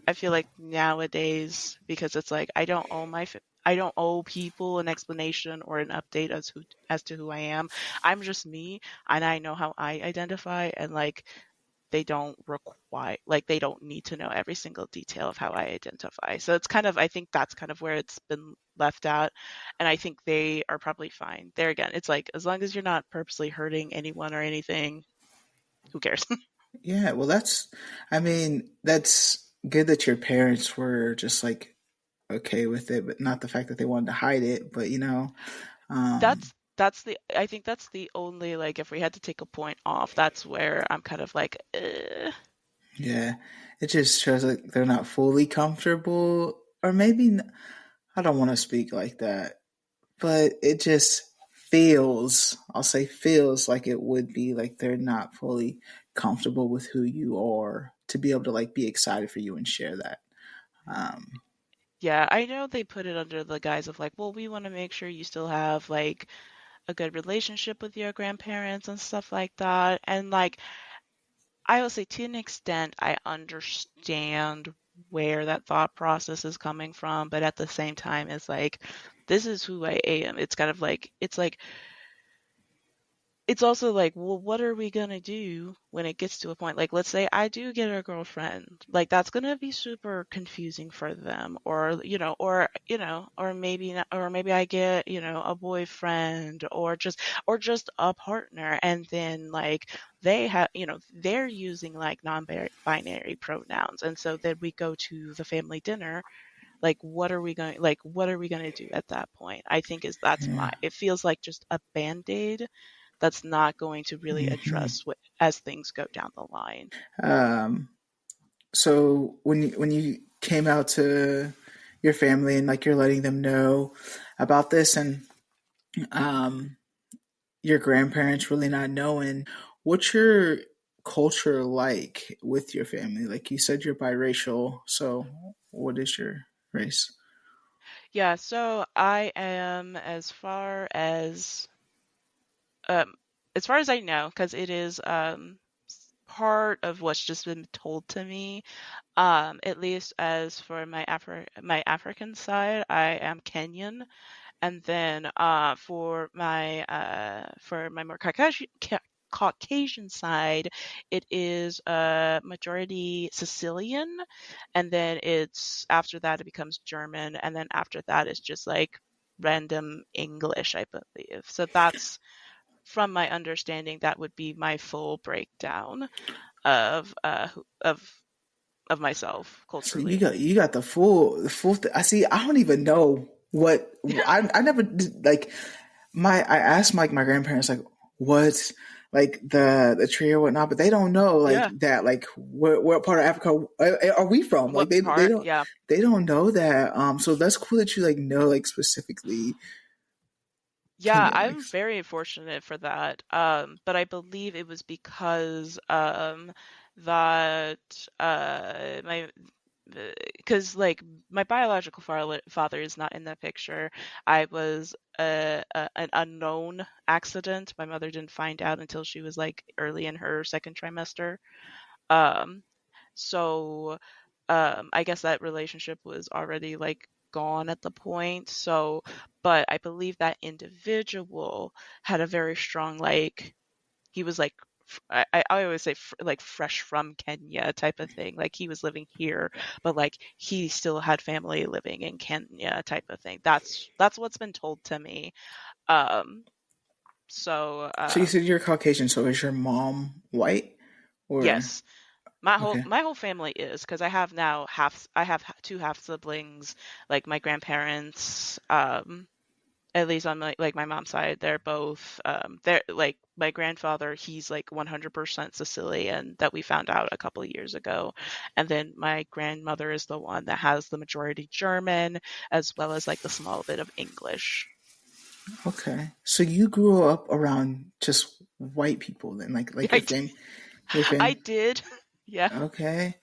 I feel like nowadays, because it's like I don't owe people an explanation or an update as to who I am. I'm just me, and I know how I identify, and like they don't need to know every single detail of how I identify. So it's kind of I think that's kind of where it's been left at, and I think they are probably fine. There again, it's like as long as you're not purposely hurting anyone or anything, who cares? Yeah. Well, I mean, that's good that your parents were just like okay with it, but not the fact that they wanted to hide it. But um, That's the I think that's the only like if we had to take a point off, that's where I'm kind of like, yeah, it just shows like they're not fully comfortable, or maybe I don't want to speak like that, but it just feels, I'll say feels like it would be like they're not fully comfortable with who you are to be able to like be excited for you and share that. Um, yeah, I know they put it under the guise of like, well, we want to make sure you still have like a good relationship with your grandparents and stuff like that. And like I will say to an extent, I understand where that thought process is coming from, but at the same time, it's like this is who I am. It's kind of like it's also like, well, what are we gonna do when it gets to a point? Like, let's say I do get a girlfriend, like that's gonna be super confusing for them, or maybe not, or maybe I get, a boyfriend, or just a partner, and then like they're using like non-binary pronouns, and so then we go to the family dinner. What are we going to do at that point? I think is that's yeah. my it feels like just a band-aid that's not going to really Hmm. address what as things go down the line. Um, so when you came out to your family and like you're letting them know about this, and your grandparents really not knowing. What's your culture like with your family? Like you said, you're biracial. So, what is your race? Yeah, so I am um as far as I know, because it is part of what's just been told to me. At least as for my African side, I am Kenyan. And then for my more Caucasian side, it is majority Sicilian, and then it's after that it becomes German, and then after that it's just like random English, I believe. So that's from my understanding, that would be my full breakdown of of myself So culturally. you got I see. I don't even know what I never like. I asked my grandparents like what's like the tree or whatnot, but they don't know like Yeah. that. Like what part of Africa are we from? Like What part? Yeah. they don't know that. So that's cool that you like know like specifically Yeah, Kenya. Like I'm very fortunate for that. But I believe it was because that my because like my biological father is not in the picture. I was an unknown accident. My mother didn't find out until she was like early in her second trimester. Um, so I guess that relationship was already like gone at the point. So, but I believe that individual had a very strong like he was like I always say like fresh from Kenya type of thing. Like he was living here, but like he still had family living in Kenya type of thing. That's what's been told to me. Um, so so, you said you're Caucasian. So is your mom white or yes, okay? my whole family is because I have now I have two half siblings, like my grandparents, at least on my mom's side, they're both they're like my grandfather, he's like 100% Sicilian that we found out a couple of years ago. And then my grandmother is the one that has the majority German as well as like the small bit of English. Okay. So you grew up around just white people then, like I did. your I fame. did. Yeah. Okay.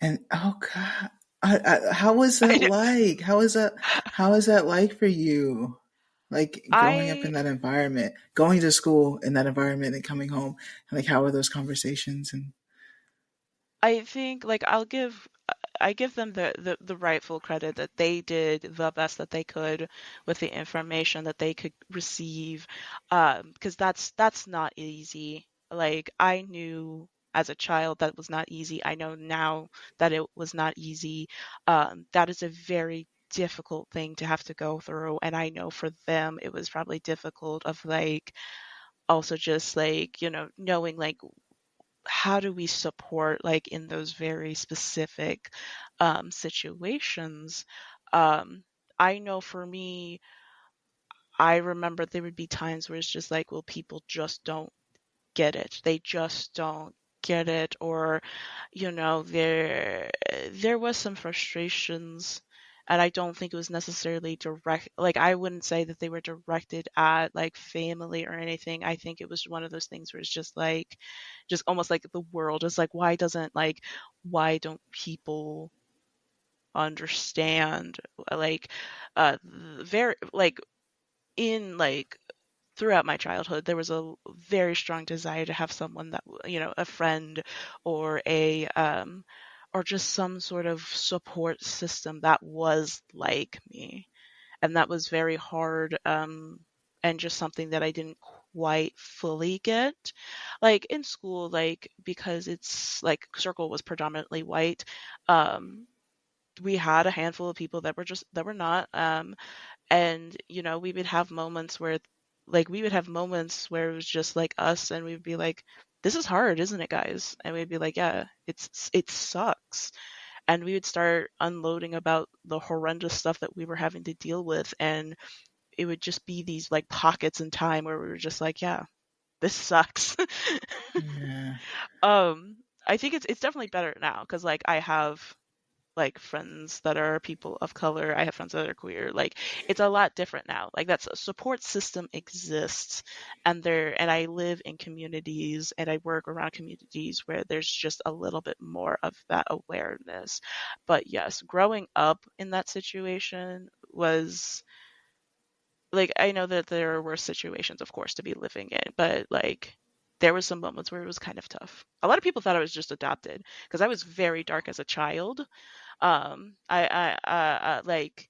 And oh God, how was I that like? How is that like for you? Like growing up I in that environment, going to school in that environment, and coming home, and like how were those conversations? And I think like I give them the rightful credit that they did the best that they could with the information that they could receive, because that's not easy. Like I knew as a child that was not easy. I know now that it was not easy. That is a very difficult thing to have to go through, and I know for them it was probably difficult of like also just like knowing like how do we support like in those very specific situations. um, I know for me, I remember there would be times where it's just like, well, people just don't get it, they just don't get it, or there was some frustrations, and I don't think it was necessarily direct, like I wouldn't say that they were directed at like family or anything. I think it was one of those things where it's just like just almost like the world is like, why don't people understand, like very like in like throughout my childhood, there was a very strong desire to have someone that, a friend or or just some sort of support system that was like me. And that was very hard, and just something that I didn't quite fully get. Like in school, like because it's like circle was predominantly white, um, we had a handful of people that were not. And we would have moments where it was just like us, and we'd be like, this is hard, isn't it, guys? And we'd be like, yeah, it sucks. And we would start unloading about the horrendous stuff that we were having to deal with, and it would just be these like pockets in time where we were just like, yeah, this sucks. yeah, um I think it's definitely better now because like I have like friends that are people of color. I have friends that are queer. Like it's a lot different now. Like that's a support system exists, and I live in communities and I work around communities where there's just a little bit more of that awareness. But yes, growing up in that situation was like, I know that there were situations, of course, to be living in, but like there was some moments where it was kind of tough. A lot of people thought I was just adopted because I was very dark as a child. Like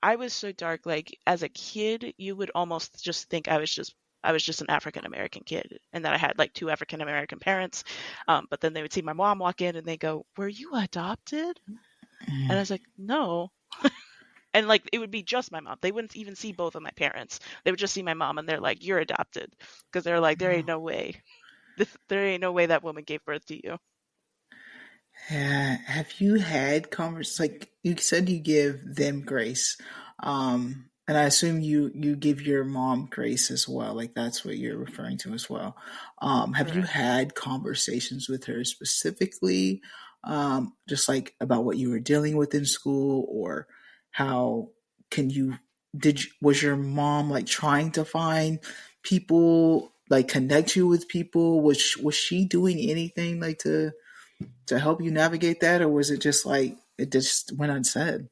I was so dark. Like as a kid, you would almost just think I was just an African American kid, and that I had like two African American parents. But then they would see my mom walk in, and they go, "Were you adopted?" And I was like, "No." And like it would be just my mom. They wouldn't even see both of my parents. They would just see my mom, and they're like, "You're adopted," because they're like, "There ain't no way. There ain't no way that woman gave birth to you." Yeah. Have you had like you said you give them grace. And I assume you give your mom grace as well. Like that's what you're referring to as well. Have you Correct. had conversations with her specifically, just like about what you were dealing with in school, or how can you was your mom like trying to find people, like connect you with people? Was she doing anything like to help you navigate that, or was it just like it just went unsaid?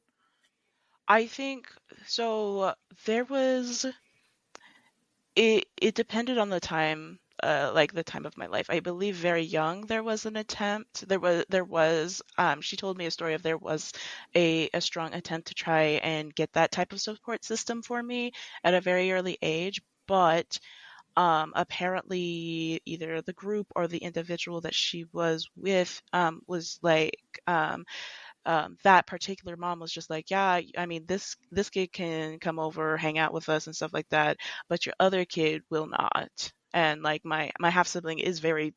I think so. There was it depended on the time, like the time of my life. I believe very young there was an attempt. She told me a story of there was a strong attempt to try and get that type of support system for me at a very early age, but apparently either the group or the individual that she was with was like that particular mom was just like, yeah, I mean, this kid can come over, hang out with us and stuff like that, but your other kid will not. And like my half sibling is very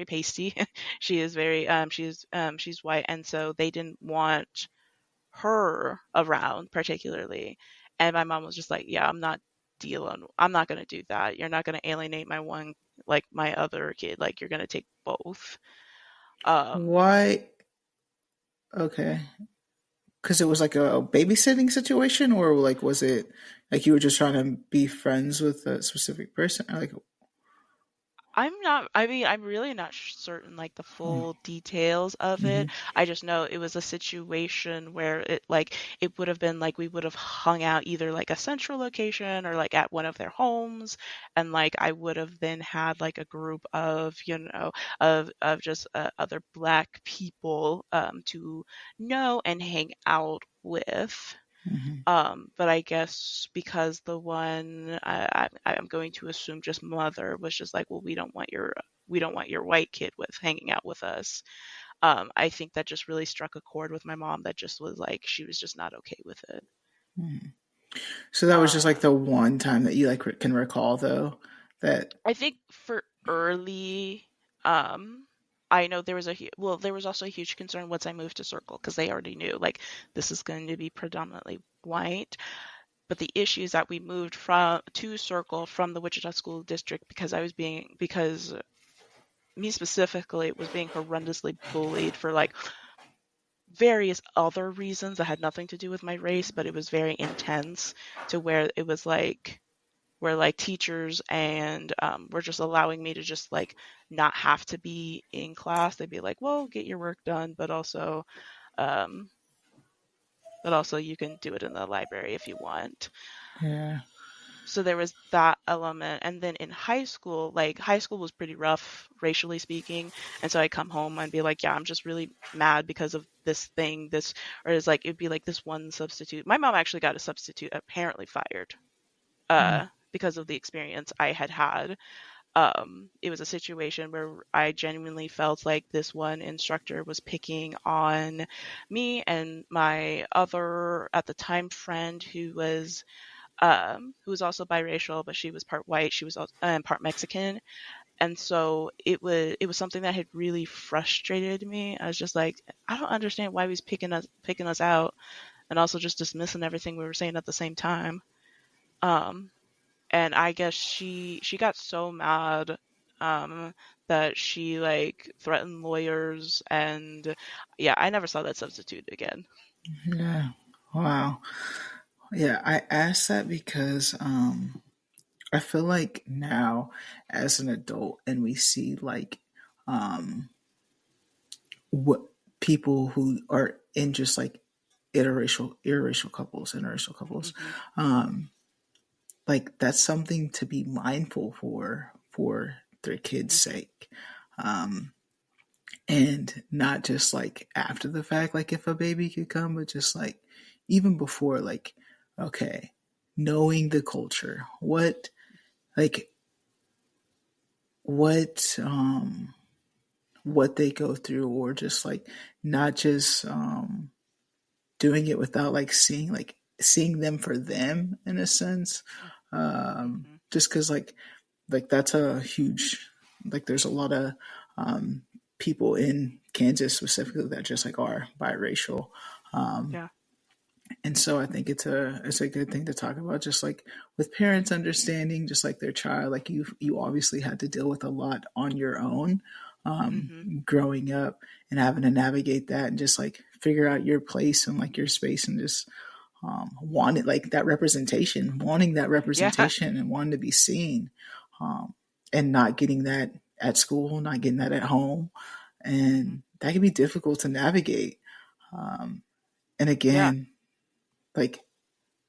pasty. She is very she's white, and so they didn't want her around particularly. And my mom was just like, yeah, I'm not going to do that. You're not going to alienate my one, like my other kid. Like you're going to take both. Um, Why? Okay, because it was like a babysitting situation, or like was it like you were just trying to be friends with a specific person? Like, I mean, I'm really not certain like the mm-hmm. full details of it. I just know it was a situation where it would have been like we would have hung out either like a central location or like at one of their homes, and like I would have then had like a group of, of just other Black people to know and hang out with. Mm-hmm. But I guess because the one I'm going to assume just mother was just like, well, we don't want your white kid with hanging out with us. I think that just really struck a chord with my mom that just was like she was just not okay with it. Mm-hmm. So that was just like Uh, the one time that you like can recall, though. That I think for early, um, I know there was there was also a huge concern once I moved to Circle because they already knew like this is going to be predominantly white. But the issue is that we moved from to Circle from the Wichita School District because me specifically was being horrendously bullied for like various other reasons that had nothing to do with my race, but it was very intense to where it was like where like teachers and were just allowing me to just like not have to be in class. They'd be like, "Well, get your work done, um, but also you can do it in the library if you want." yeah. So there was that element. And then in high school, like high school was pretty rough racially speaking, and so I come home and be like, yeah, I'm just really mad because of this thing, this, or it's like it'd be like this one substitute. My mom actually got a substitute apparently fired Mm-hmm. because of the experience I had had. It was a situation where I genuinely felt like this one instructor was picking on me and my other at the time friend who was also biracial, but she was part white. She was part Mexican, and so it was something that had really frustrated me. I was just like, I don't understand why he's picking us out, and also just dismissing everything we were saying at the same time. Um, and I guess she got so mad that she like threatened lawyers, and yeah, I never saw that substitute again. Yeah. Wow. Yeah, I asked that because I feel like now as an adult and we see like um what people who are in just like interracial couples, Hmm. um like that's something to be mindful for their kids' Hmm. sake. Um and not just like after the fact, like if a baby could come, but just like even before, like, okay, knowing the culture, like what what they go through, or just like not just doing it without like seeing them for them in a sense. Hmm. Just because like that's a huge, like there's a lot of um people in Kansas specifically that just like are biracial. um Yeah. and so I think it's a good thing to talk about, just like with parents understanding just like their child, like you obviously had to deal with a lot on your own, um Hmm. growing up, and having to navigate that and just like figure out your place and like your space, and just wanted like that representation, wanting that Yeah. representation and wanting to be seen, um, and not getting that at school, not getting that at home. Hmm. And that can be difficult to navigate. Um, and Yeah. again, like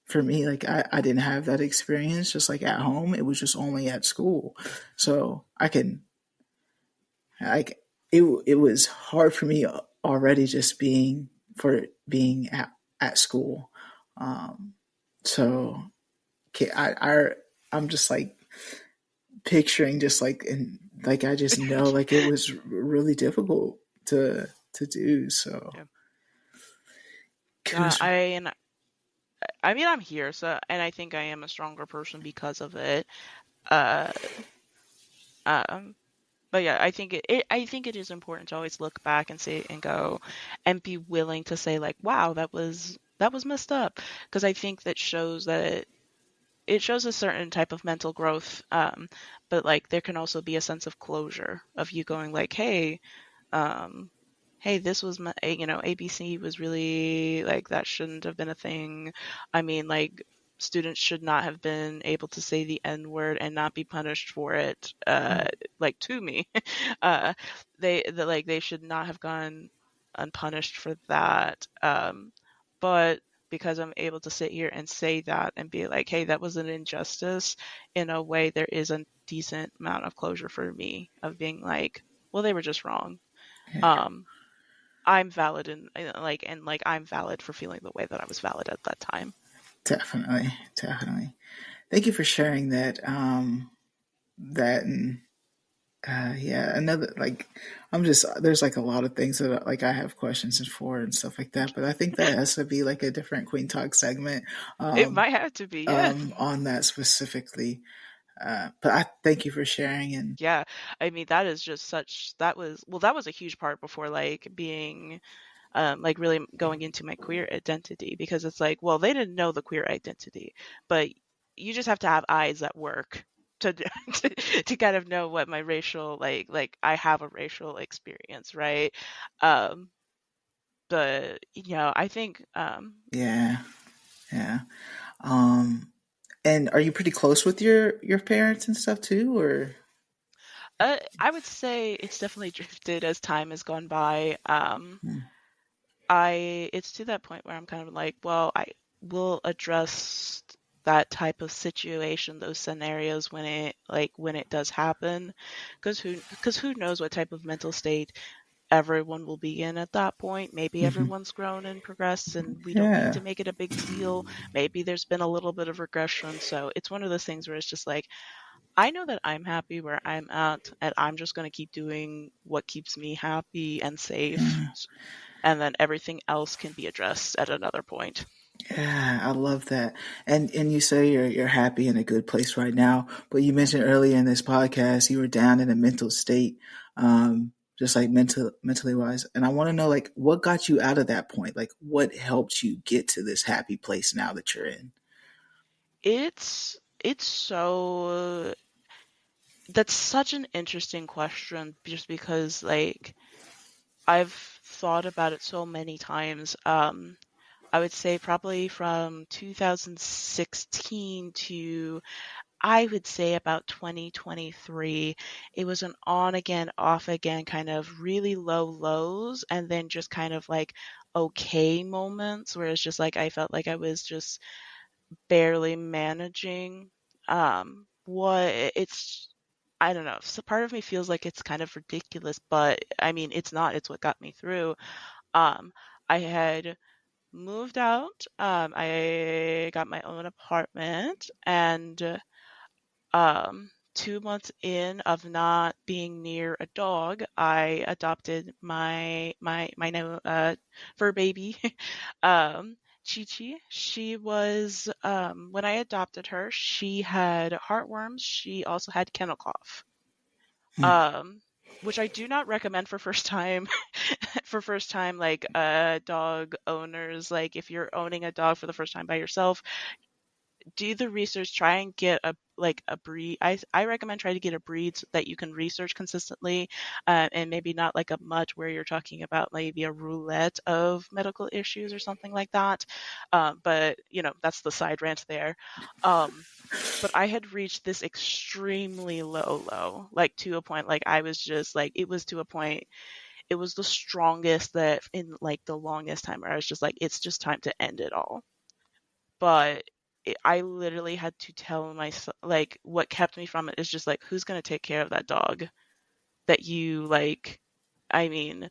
for me, like I didn't have that experience just like at home. It was just only at school. So I can, like, it was hard for me already just being at school. Um, so okay, I'm just like picturing just like, and like I just know like it was really difficult to do. So Yeah. Yeah. goodness, I mean, I'm here, so, and I think I am a stronger person because of it. Uh, um, but yeah, I think it is important to always look back and say and go and be willing to say like, wow, that was messed up, because I think that shows that it shows a certain type of mental growth. But like there can also be a sense of closure of you going like, um, hey, this was my, ABC was really like that shouldn't have been a thing. I mean, like students should not have been able to say the N word and not be punished for it. Like to me, uh, they should not have gone unpunished for that. But because I'm able to sit here and say that and be like, hey, that was an injustice, in a way, there is a decent amount of closure for me of being like, well, they were just wrong. um I'm valid, and like I'm valid for feeling the way that I was valid at that time. definitely, definitely. Thank you for sharing that. That and yeah, another like I'm just there's like a lot of things that like I have questions for and stuff like that, but I think that has to be like a different Queen Talk segment It might have to be, yeah. on that specifically. But I thank you for sharing. And Yeah, I mean, that is just such that was well, that was a huge part before like being like really going into my queer identity, because it's like, well, they didn't know the queer identity, but you just have to have eyes that work to to kind of know what my racial like I have a racial experience, right? um but I think yeah, yeah. Um, and are you pretty close with your parents and stuff too, or? I would say it's definitely drifted as time has gone by. Hmm. I It's to that point where I'm kind of like, well, I will address that type of situation, those scenarios when it does happen, because who knows what type of mental state everyone will be in at that point. Maybe Hmm. everyone's grown and progressed and we don't need Yeah, to make it a big deal. Maybe there's been a little bit of regression. So it's one of those things where it's just like, I know that I'm happy where I'm at, and I'm just going to keep doing what keeps me happy and safe. yeah, And then everything else can be addressed at another point. yeah. I love that. And you say you're happy in a good place right now, but you mentioned earlier in this podcast you were down in a mental state, just like mentally wise. And I want to know like what got you out of that point? Like what helped you get to this happy place now that you're in? It's so That's such an interesting question just because like I've thought about it so many times. I would say probably from 2016 to I would say about 2023, it was an on again, off again kind of really low lows and then just kind of like okay moments where it's just like I felt like I was just barely managing. What it's I don't know. So part of me feels like it's kind of ridiculous, but I mean, it's not. It's what got me through. Um, I had moved out. I got my own apartment, and 2 months in of not being near a dog, I adopted my new fur baby, Chi Chi. She was when I adopted her, she had heartworms. She also had kennel cough. Hmm. Um, which I do not recommend for first time for first time like dog owners. Like if you're owning a dog for the first time by yourself, do the research, try and get a like a breed. I recommend try to get a breed that you can research consistently, and maybe not like a mutt where you're talking about maybe a roulette of medical issues or something like that. But you know, that's the side rant there. Um, but I had reached this extremely low, like to a point like I was just like it was to a point it was the strongest that in like the longest time where I was just like it's just time to end it all. But I literally had to tell myself, like, what kept me from it is just like, who's going to take care of that dog that you like? I mean,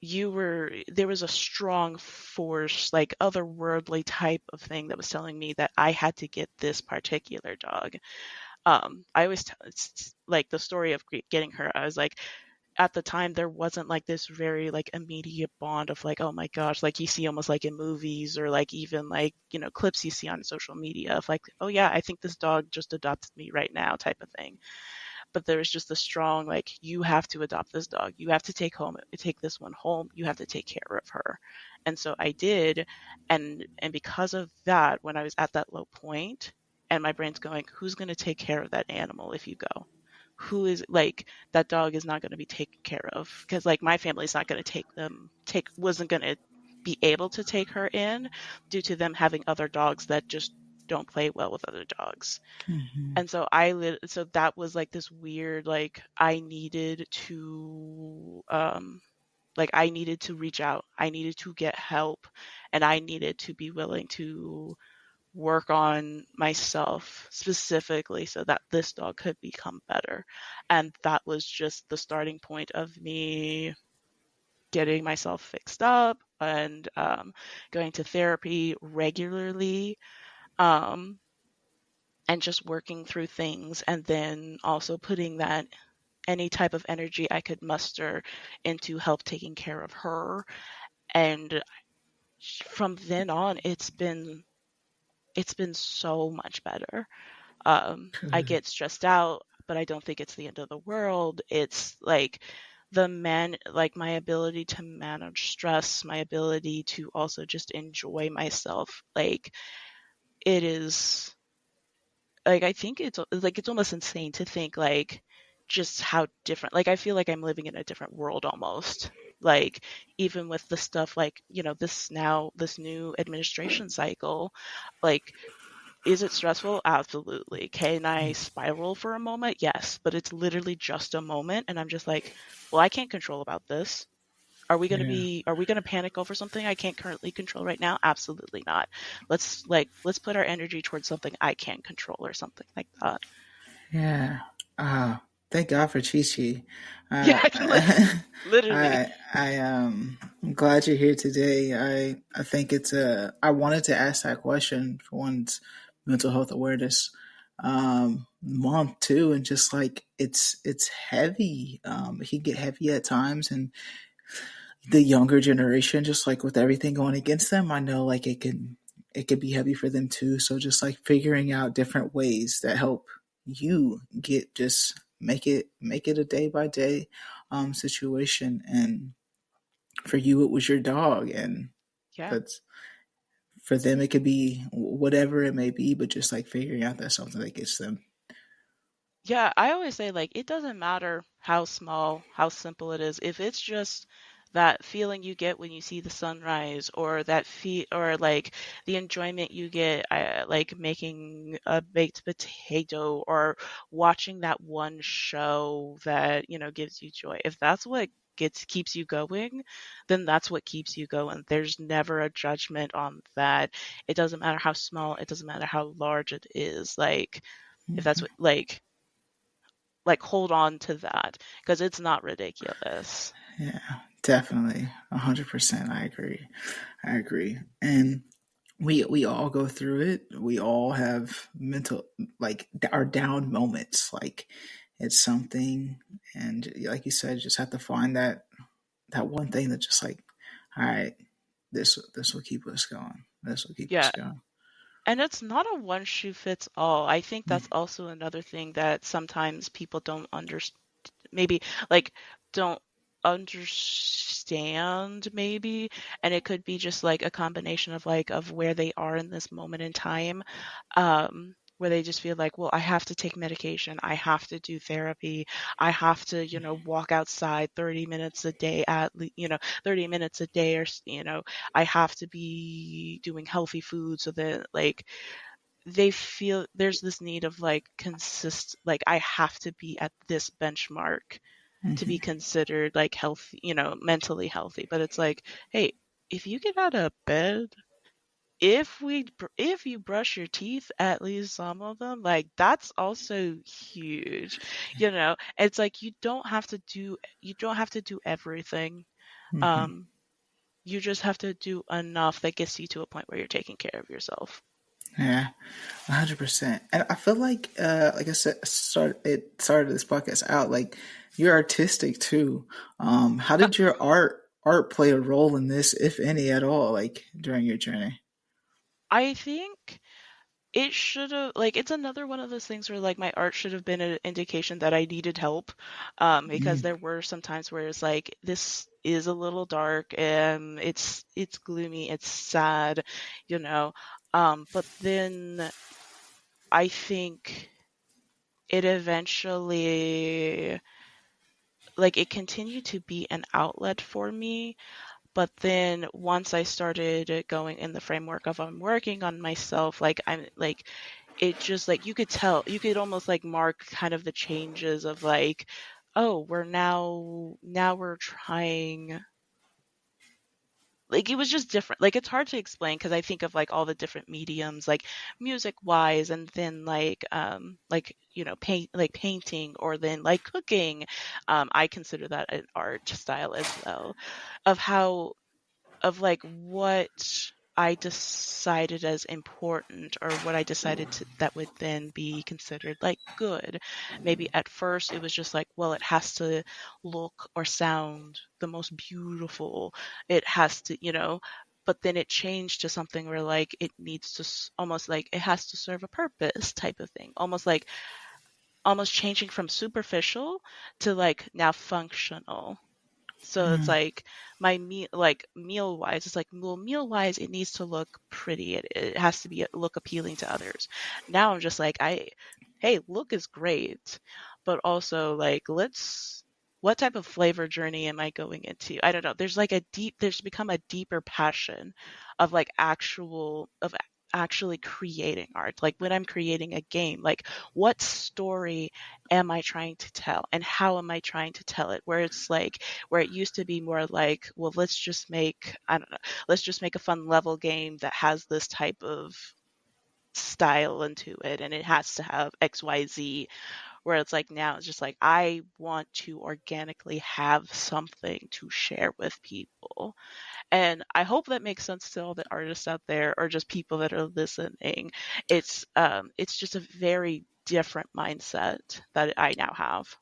there was a strong force, like, otherworldly type of thing that was telling me that I had to get this particular dog. I always tell, it's like the story of getting her. I was like, at the time there wasn't like this very like immediate bond of like oh my gosh like you see almost like in movies or like even like you know clips you see on social media of like oh yeah I think this dog just adopted me right now type of thing, but there's just a strong like you have to adopt this dog, you have to take this one home, you have to take care of her. And so I did, and because of that, when I was at that low point and my brain's going who's going to take care of that animal if you go, who is like that dog is not going to be taken care of because like my family's not going to take wasn't going to be able to take her in due to them having other dogs that just don't play well with other dogs. Hmm. And so so that was like this weird like I needed to reach out, I needed to get help, and I needed to be willing to work on myself specifically so that this dog could become better. And that was just the starting point of me getting myself fixed up and going to therapy regularly, um, and just working through things. And then also putting that any type of energy I could muster into help taking care of her. And from then on, it's been so much better. I Good. get stressed out, but I don't think it's the end of the world. It's like like my ability to manage stress, my ability to also just enjoy myself. Like it is like I think it's like it's almost insane to think like just how different. Like I feel like I'm living in a different world almost. Like even with the stuff like, you know, this new administration cycle, like is it stressful? Absolutely. Can I spiral for a moment? Yes, but it's literally just a moment and I'm just like, well, I can't control about this. Yeah. Are we going to panic over something I can't currently control right now? Absolutely not. Let's put our energy towards something I can control or something like that. Yeah. Ah, thank God for Chi Chi. Yeah, literally. I'm glad you're here today. I think I wanted to ask that question for one's mental health awareness month too, and just like it's heavy. It can get heavy at times, and the younger generation, just like with everything going against them, I know like it could be heavy for them too. So just like figuring out different ways that help you get just make it a day by day situation. And for you, it was your dog, and Yeah. that's for them. It could be whatever it may be, but just like figuring out that's something that gets them Yeah, I always say like it doesn't matter how small, how simple it is. If it's just that feeling you get when you see the sunrise, or that feel, or like the enjoyment you get, like making a baked potato, or watching that one show that, gives you joy. If that's what keeps you going, then that's what keeps you going. There's never a judgment on that. It doesn't matter how small, it doesn't matter how large it is. Like if that's what like hold on to that because it's not ridiculous. Yeah, definitely, 100%. I agree. I agree. And we all go through it. We all have mental, like, our down moments. Like, it's something, and like you said, you just have to find that one thing that just like, all right, this will keep us going. This will keep us Yeah, going. and it's not a one shoe fits all. I think that's also another thing that sometimes people don't understand, maybe like don't understand maybe, and it could be just like a combination of like of where they are in this moment in time, where they just feel like, well, I have to take medication, I have to do therapy, I have to, walk outside 30 minutes a day 30 minutes a day, or I have to be doing healthy food so that like they feel there's this need of like like I have to be at this benchmark to be Mm-hmm. considered like healthy, mentally healthy. But it's like, hey, if you get out of bed, if you brush your teeth, at least some of them, like that's also huge. It's like you don't have to do everything. Mm-hmm. Um, you just have to do enough that gets you to a point where you're taking care of yourself. Yeah, 100%. And I feel like I said, started this podcast out like you're artistic too. How did your art play a role in this, if any at all, like during your journey? I think it should have, like, it's another one of those things where like my art should have been an indication that I needed help, because Mm, there were some times where it's like this is a little dark and it's gloomy, it's sad, you know. But then I think it eventually, like, it continued to be an outlet for me. But then once I started going in the framework of I'm working on myself, like I'm like it just like you could almost like mark kind of the changes of like, oh, now we're trying, like it was just different. Like it's hard to explain because I think of like all the different mediums, like music wise, and then like painting, or then like cooking. I consider that an art style as well, of how of like what I decided as important, or what I decided that would then be considered like good. Maybe at first it was just like, well, it has to look or sound the most beautiful. It has to, but then it changed to something where like it needs to almost like it has to serve a purpose type of thing. Almost changing from superficial to like now functional. So it's mm, like my meal, like meal wise, it's like, well, meal wise, it needs to look pretty. It has to be look appealing to others. Now I'm just like, hey, look is great, but also like, what type of flavor journey am I going into? I don't know. There's become a deeper passion of like actually creating art. Like when I'm creating a game, like what story am I trying to tell and how am I trying to tell it? Where it used to be more like, well, I don't know, let's just make a fun level game that has this type of style into it and it has to have XYZ, where it's like now it's just like I want to organically have something to share with people. And I hope that makes sense to all the artists out there or just people that are listening. It's just a very different mindset that I now have.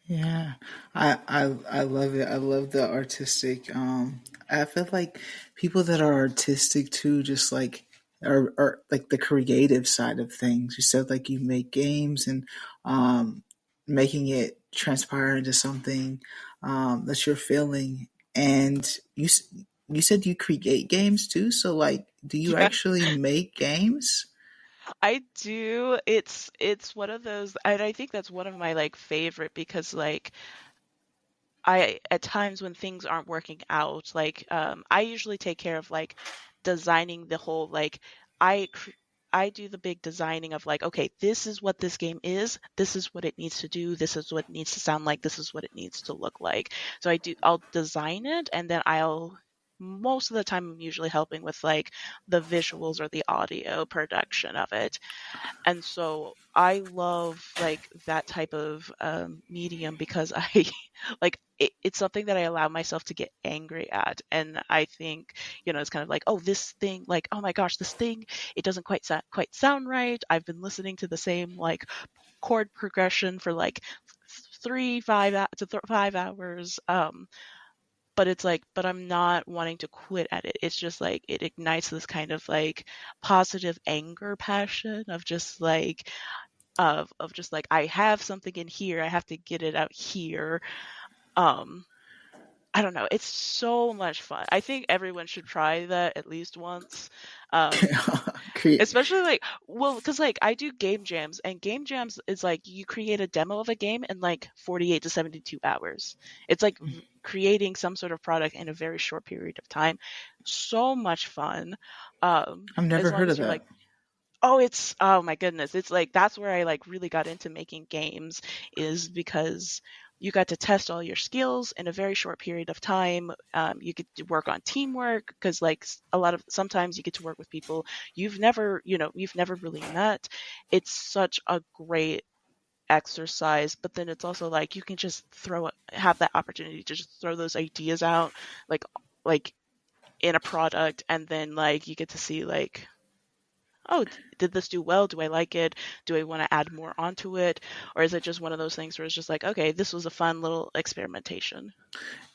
yeah, I love it. I love the artistic. I feel like people that are artistic too, just like are like the creative side of things. You said like you make games and um, making it transpire into something that you're feeling, and you said you create games too. So like, do you Yeah. actually make games? I do. It's one of those, and I think that's one of my like favorite because like I at times when things aren't working out, like I usually take care of like designing the whole like I cr- I do the big designing of like, okay, this is what this game is, this is what it needs to do, this is what it needs to sound like, this is what it needs to look like. So I'll design it, and then I'll most of the time I'm usually helping with like the visuals or the audio production of it. And so I love like that type of medium because I like it's something that I allow myself to get angry at. And I think, it's kind of like, oh, this thing, like, oh my gosh, this thing, it doesn't quite sound right. I've been listening to the same like chord progression for like 5 hours. But it's like, but I'm not wanting to quit at it. It's just like it ignites this kind of like positive anger passion of just like of just like I have something in here, I have to get it out here. Um, I don't know. It's so much fun. I think everyone should try that at least once. Um, Create. Especially like, well, because like I do game jams, and game jams is like you create a demo of a game in like 48 to 72 hours. It's like creating some sort of product in a very short period of time. So much fun. I've As never long heard of as you're that. like, oh my goodness. It's like that's where I like really got into making games is because you got to test all your skills in a very short period of time. You get to work on teamwork because like a lot of sometimes you get to work with people you've never really met. It's such a great exercise, but then it's also like you can just have that opportunity to just throw those ideas out like like in a product, and then like you get to see like, oh, did this do well? Do I like it? Do I want to add more onto it? Or is it just one of those things where it's just like, okay, this was a fun little experimentation?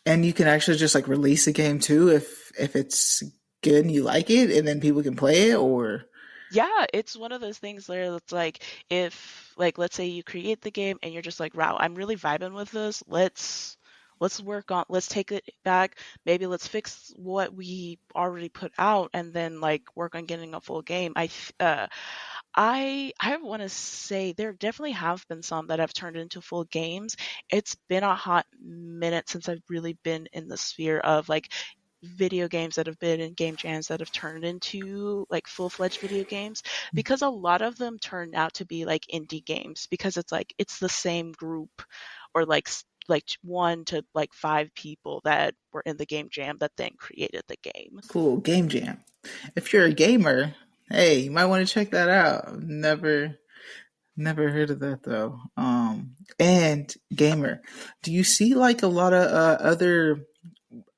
And you can actually just like release a game too if it's good and you like it, and then people can play it. Or Yeah, it's one of those things where it's like, if, like, let's say you create the game and you're just like, wow, I'm really vibing with this. Let's take it back. Maybe let's fix what we already put out and then like work on getting a full game. I want to say there definitely have been some that have turned into full games. It's been a hot minute since I've really been in the sphere of like video games that have been in game jams that have turned into like full-fledged video games, because a lot of them turn out to be like indie games because it's like it's the same group, or like one to like five people that were in the game jam that then created the game. cool game jam. If you're a gamer, hey, you might want to check that out. Never heard of that though. And gamer, do you see like a lot of other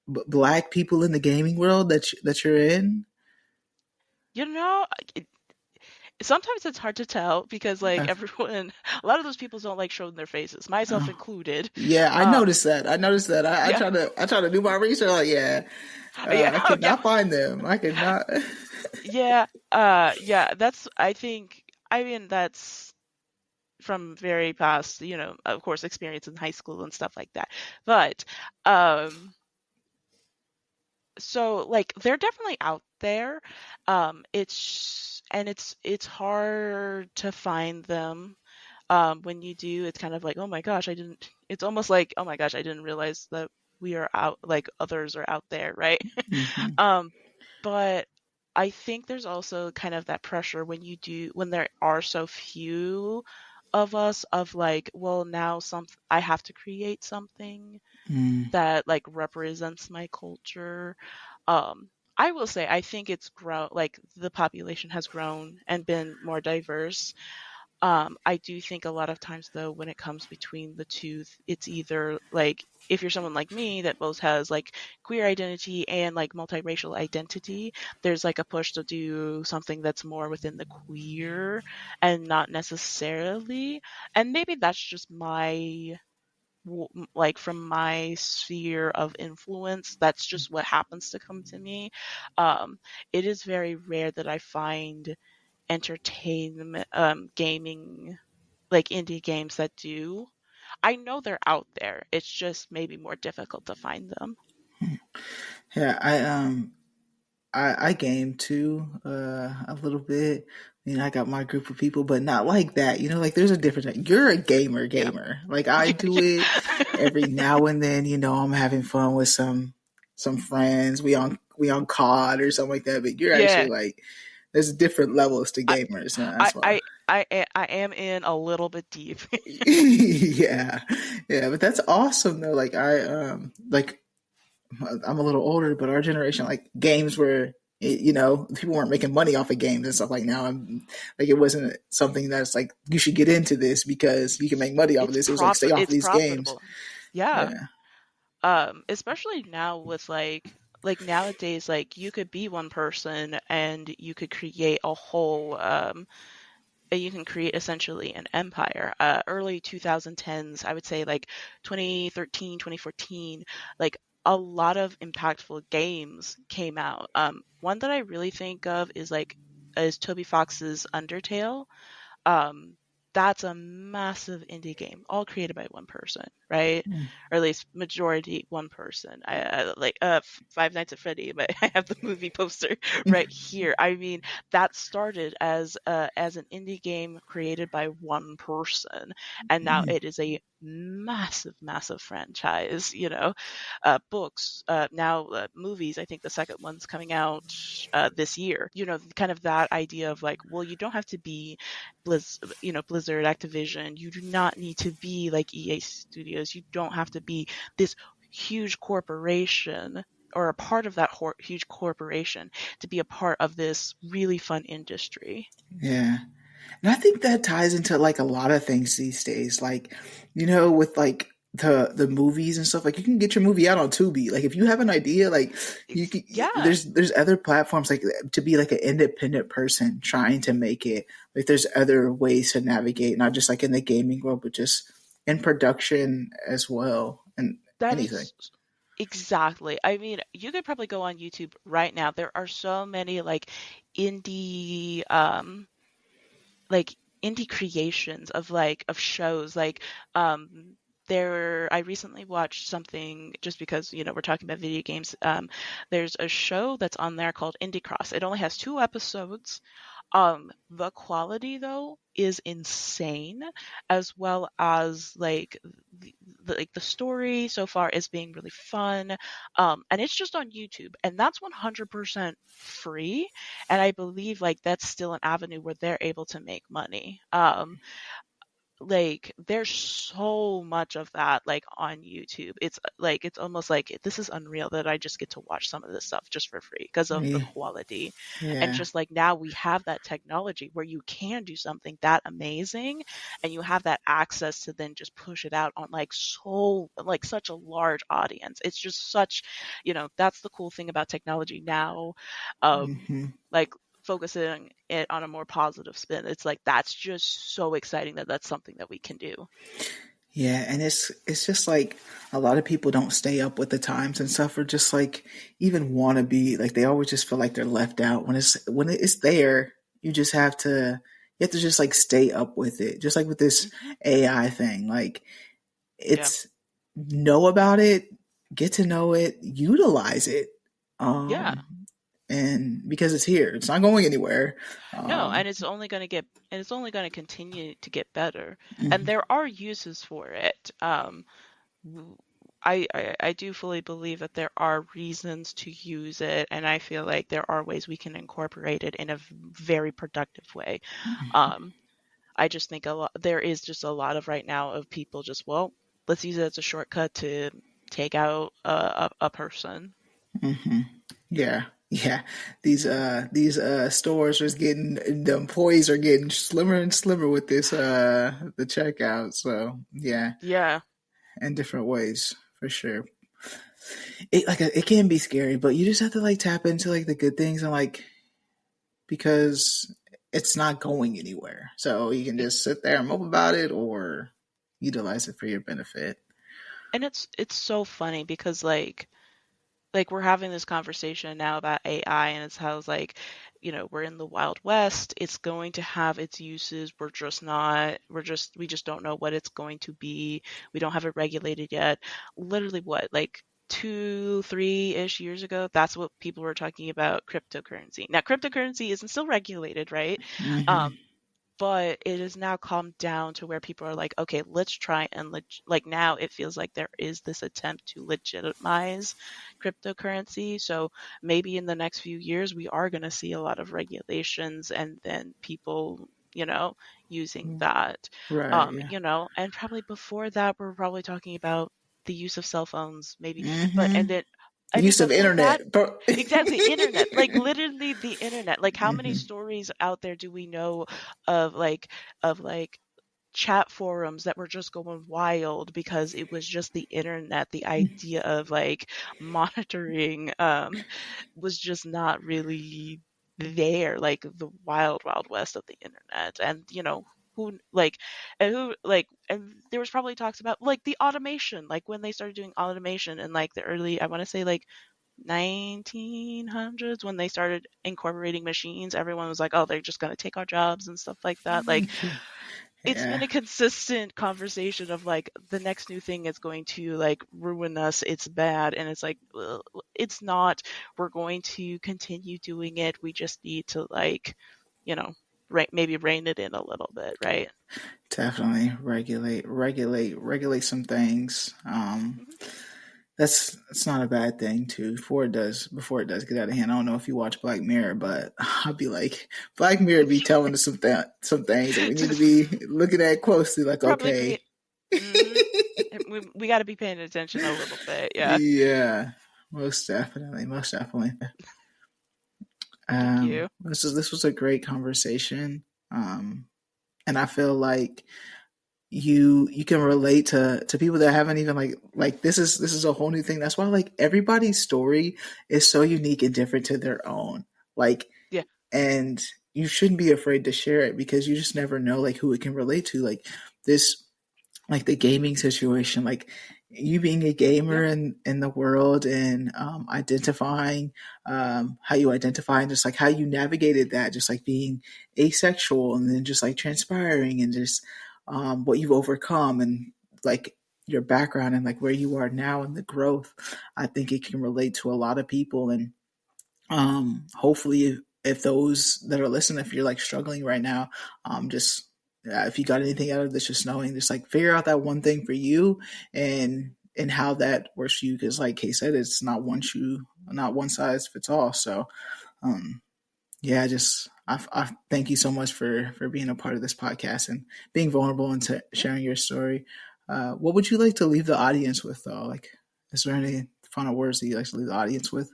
black people in the gaming world that you're in? You know, sometimes it's hard to tell because like Uh, everyone, a lot of those people don't like showing their faces, myself oh, included. yeah, I Um, noticed that. I noticed that. yeah, I try to do my research. Like, yeah, yeah, I oh, could yeah, not find them. I could not. yeah, yeah. I think, I mean, that's from very past, of course, experience in high school and stuff like that. But, um, so like they're definitely out there. It's hard to find them. When you do, it's kind of like, oh my gosh, I didn't, it's almost like, oh my gosh, I didn't realize that we are out, like others are out there, right? Hmm. Um, but I think there's also kind of that pressure when there are so few of us of like, well, now I have to create something Mm, that like represents my culture. I will say I think it's grown, like the population has grown and been more diverse. I do think a lot of times though, when it comes between the two, it's either like if you're someone like me that both has like queer identity and like multiracial identity, there's like a push to do something that's more within the queer and not necessarily. And maybe that's just like from my sphere of influence, that's just what happens to come to me. It is very rare that I find entertainment gaming, like indie games that do. I know they're out there. It's just maybe more difficult to find them. yeah, I game too, a little bit. I got my group of people, but not like that. Like there's a difference. You're a gamer, Yeah. gamer. Like I do it every now and then. I'm having fun with some friends. We on COD or something like that. But you're actually Yeah. like there's different levels to I, gamers. I, That's why. I, I am in a little bit deep. Yeah, yeah. But that's awesome though. Like like I'm a little older, but our generation, like games were, people weren't making money off of games and stuff. Like now, I'm like, it wasn't something that's like you should get into this because you can make money off of this. It was like stay off of It's these games. profitable. Yeah. Yeah, Especially now with like nowadays, like you could be one person and you could create a whole you can create essentially an empire. Early 2010s, I would say like 2013, 2014, like a lot of impactful games came out. One that I really think of is Toby Fox's Undertale. um, that's a massive indie game, all created by one person, right? Or at least majority one person. I like Five Nights at Freddy, but I have the movie poster right here. I mean, that started as an indie game created by one person, and now it is a massive, massive franchise. Books, now movies. I think the second one's coming out this year. Kind of that idea of like, well, you don't have to be Blizzard, Activision. You do not need to be like EA Studios. You don't have to be this huge corporation or a part of that huge corporation to be a part of this really fun industry. yeah. And I think that ties into like a lot of things these days. Like, with like the movies and stuff, like you can get your movie out on Tubi. Like if you have an idea, like you can Yeah, there's other platforms like to be like an independent person trying to make it. Like there's other ways to navigate, not just like in the gaming world, but just in production as well and that anything. is exactly. I mean, you could probably go on YouTube right now. There are so many indie like indie creations of shows I recently watched something just because we're talking about video games. There's a show that's on there called Indie Cross. It only has 2 episodes. The quality though is insane, as well as the story so far is being really fun. And it's just on YouTube, and that's 100% free. And I believe that's still an avenue where they're able to make money. There's so much of that on YouTube. It's almost like this is unreal that I just get to watch some of this stuff just for free because of the Yeah, quality. And yeah, just like now we have that technology where you can do something that amazing and you have that access to then just push it out on such a large audience. It's just such, that's the cool thing about technology now. hmm Like focusing it on a more positive spin. It's like that's just so exciting that that's something that we can do. yeah. And it's just like a lot of people don't stay up with the times and stuff, or just like even want to be like they always just feel like they're left out when it's there. You have to just like stay up with it, just like with this Hmm. AI thing. Like Yeah. it's know about it, get to know it, utilize it, Yeah. and because it's here, it's not going anywhere. No, Um, and it's only going to continue to get better. And mhm, there are uses for it. I do fully believe that there are reasons to use it, and I feel like there are ways we can incorporate it in a very productive way. Um, I just think there is just a lot of right now of people just, well, let's use it as a shortcut to take out a person. mhm. Yeah, yeah. These stores are getting the employees are getting slimmer and slimmer with this the checkout. So yeah, Yeah. in different ways for sure. It can be scary, but you just have to like tap into like the good things and like because it's not going anywhere. So you can E- just sit there and mope about it or utilize it for your benefit. And it's so funny because we're having this conversation now about AI and it's how we're in the Wild West. It's going to have its uses. We're just not, we just don't know what it's going to be. We don't have it regulated yet. Literally what? 2, 3-ish years ago, that's what people were talking about cryptocurrency. Now, cryptocurrency isn't still regulated, right? Hmm. Um, but it has now calmed down to where people are like, okay, let's try and like now it feels like there is this attempt to legitimize cryptocurrency. So maybe in the next few years we are going to see a lot of regulations and then people, using that. Right. Yeah. And probably before that we're probably talking about the use of cell phones, maybe, but Hmm. and then I mean Use of before that. internet, bro. Exactly, internet, like literally the internet. Like how many stories out there do we know of like chat forums that were just going wild because it was just the internet. The idea of like monitoring was just not really there, like the wild wild west of the internet. And who like and there was probably talks about like the automation, like when they started doing automation in like the early, I want to say like 1900s, when they started incorporating machines. Everyone was like, oh, they're just going to take our jobs and stuff like that. Like it's been Yeah, a consistent conversation of like the next new thing is going to like ruin us, it's bad, and it's like, well, it's not. We're going to continue doing it, we just need to like, you know maybe rein it in a little bit, right? definitely regulate some things. Mhm. That's not a bad thing too. Before it does get out of hand. I don't know if you watch Black Mirror, but I'll be like, Black Mirror be telling us some things that we need to be looking at closely. Like, Probably be. okay, Hmm. We got to be paying attention a little bit, yeah. yeah, most definitely, most definitely. Thank you. This was a great conversation, um, and I feel like you can relate to people that haven't even like this is a whole new thing. That's why like everybody's story is so unique and different to their own. Like, Yeah. and you shouldn't be afraid to share it because you just never know like who it can relate to. Like this, like the gaming situation, like you being a Yeah. gamer in the world and identifying how you identify and just like how you navigated that, just like being asexual and then just like transpiring and just what you've overcome and like your background and like where you are now and the growth. I think it can relate to a lot of people. And hopefully if those that are listening, if you're like struggling right now, just if you got anything out of this, just knowing, just like figure out that one thing for you and how that works for you. Because like Kay said, it's not one size fits all. So um, yeah, I thank you so much for being a part of this podcast and being vulnerable and Yeah. sharing your story. What would you like to leave the audience with though? Like, is there any final words that you like to leave the audience with?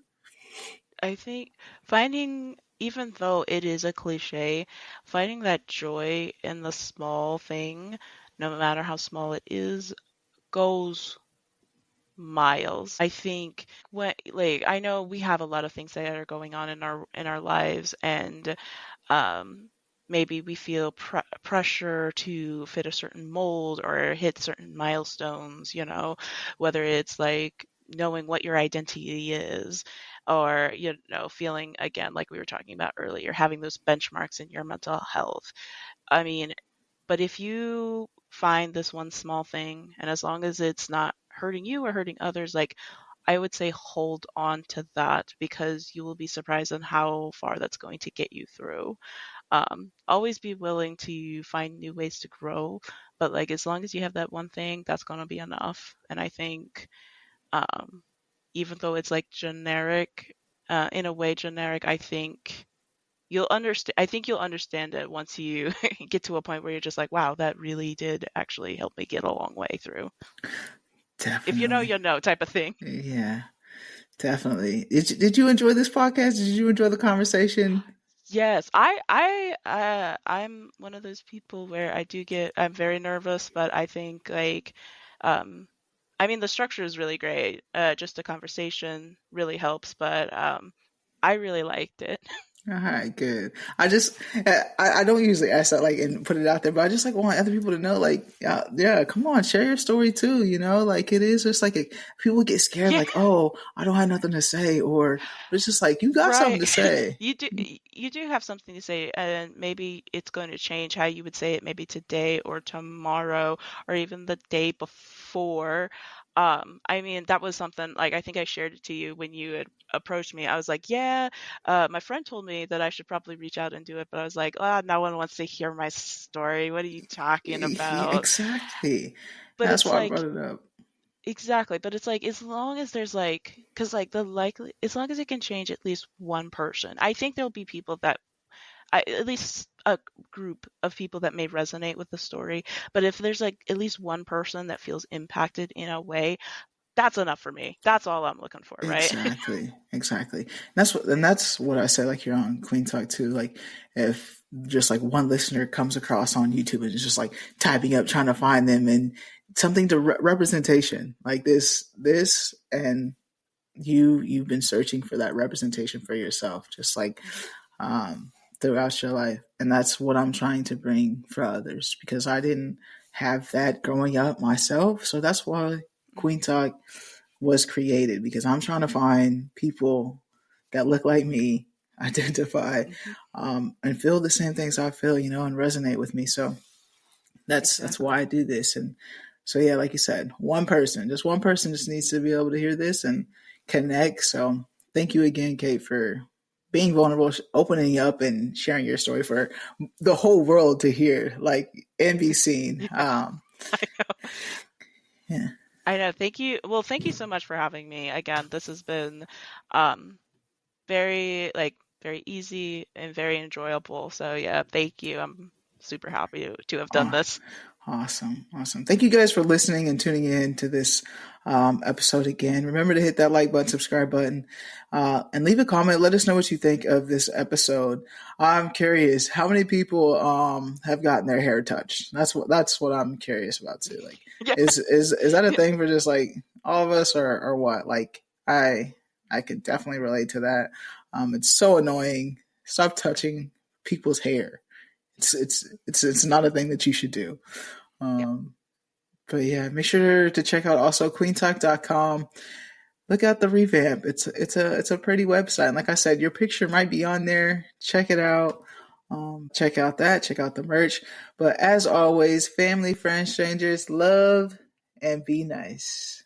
I think finding, even though it is a cliche, finding that joy in the small thing, no matter how small it is, goes miles. I think when, like, I know we have a lot of things that are going on in our lives, and um, maybe we feel pressure to fit a certain mold or hit certain milestones, whether it's like knowing what your identity is, or, feeling, again, like we were talking about earlier, having those benchmarks in your mental health. I mean, but if you find this one small thing, and as long as it's not hurting you or hurting others, like, I would say hold on to that, because you will be surprised on how far that's going to get you through. Always be willing to find new ways to grow, but like as long as you have that one thing, that's gonna be enough. And I think, um, even though it's like generic, in a way generic, I think you'll understand. I think you'll understand it once you get to a point where you're just like, wow, that really did actually help me get a long way through. If you know, Definitely. you know, type of thing. Yeah, definitely. Did you enjoy this podcast? Did you enjoy the conversation? Yes, I'm one of those people where I'm very nervous, but I think like, um, I mean, the structure is really great. Just a conversation really helps, but I really liked it. All right, good. I don't usually ask that like and put it out there, but I just like want other people to know like yeah, come on, share your story too. Like it is just like people get scared Yeah, like, oh, I don't have nothing to say, or but it's just like you got something right. to say. You do have something to say, and maybe it's going to change how you would say it maybe today or tomorrow or even the day before. I mean, that was something like I think I shared it to you when you had approached me. I was like, yeah, my friend told me that I should probably reach out and do it, but I was like, ah, no one wants to hear my story. What are you talking Yeah, about? exactly. But That's it's why I like, brought it up. exactly. But it's like, as long as there's like, because like the likely, as long as it can change at least one person, I think there'll be people that at least a group of people that may resonate with the story. But if there's like at least one person that feels impacted in a way, that's enough for me. That's all I'm looking for, right? Exactly, exactly. And that's what I said, like here on Queen Talk too. Like if just like one listener comes across on YouTube and is just like typing up, trying to find them and something to representation like this, and you've been searching for that representation for yourself, just like Mhm. throughout your life, and that's what I'm trying to bring for others because I didn't have that growing up myself. So that's why Queen Mhm. Talk was created because I'm trying to find people that look like me, identify, Mhm. and feel the same things I feel, and resonate with me. So that's why Exactly. I do this. And so yeah, like you said, just one person just needs to be able to hear this and connect. So thank you again, Kate, for being vulnerable, opening up and sharing your story for the whole world to hear, like, and be seen. Yeah, I know. Yeah. I know. Thank you. Well, thank you so much for having me. Again, this has been um very very easy and very enjoyable. So yeah, thank you. I'm super happy to have done Oh, this. awesome. Awesome. Thank you guys for listening and tuning in to this episode again. Remember to hit that like button, subscribe button, and leave a comment. Let us know what you think of this episode. I'm curious, how many people have gotten their hair touched? That's what I'm curious about too. Like, Yeah. is that a thing for just like all of us or what? Like, I could definitely relate to that. It's so annoying. Stop touching people's hair. It's not a thing that you should do. Yeah. Um, but yeah, make sure to check out also queentalk.com. Look at the revamp. It's a pretty website. And like I said, your picture might be on there. Check it out. Check out that. Check out the merch. But as always, family, friends, strangers, love and be nice.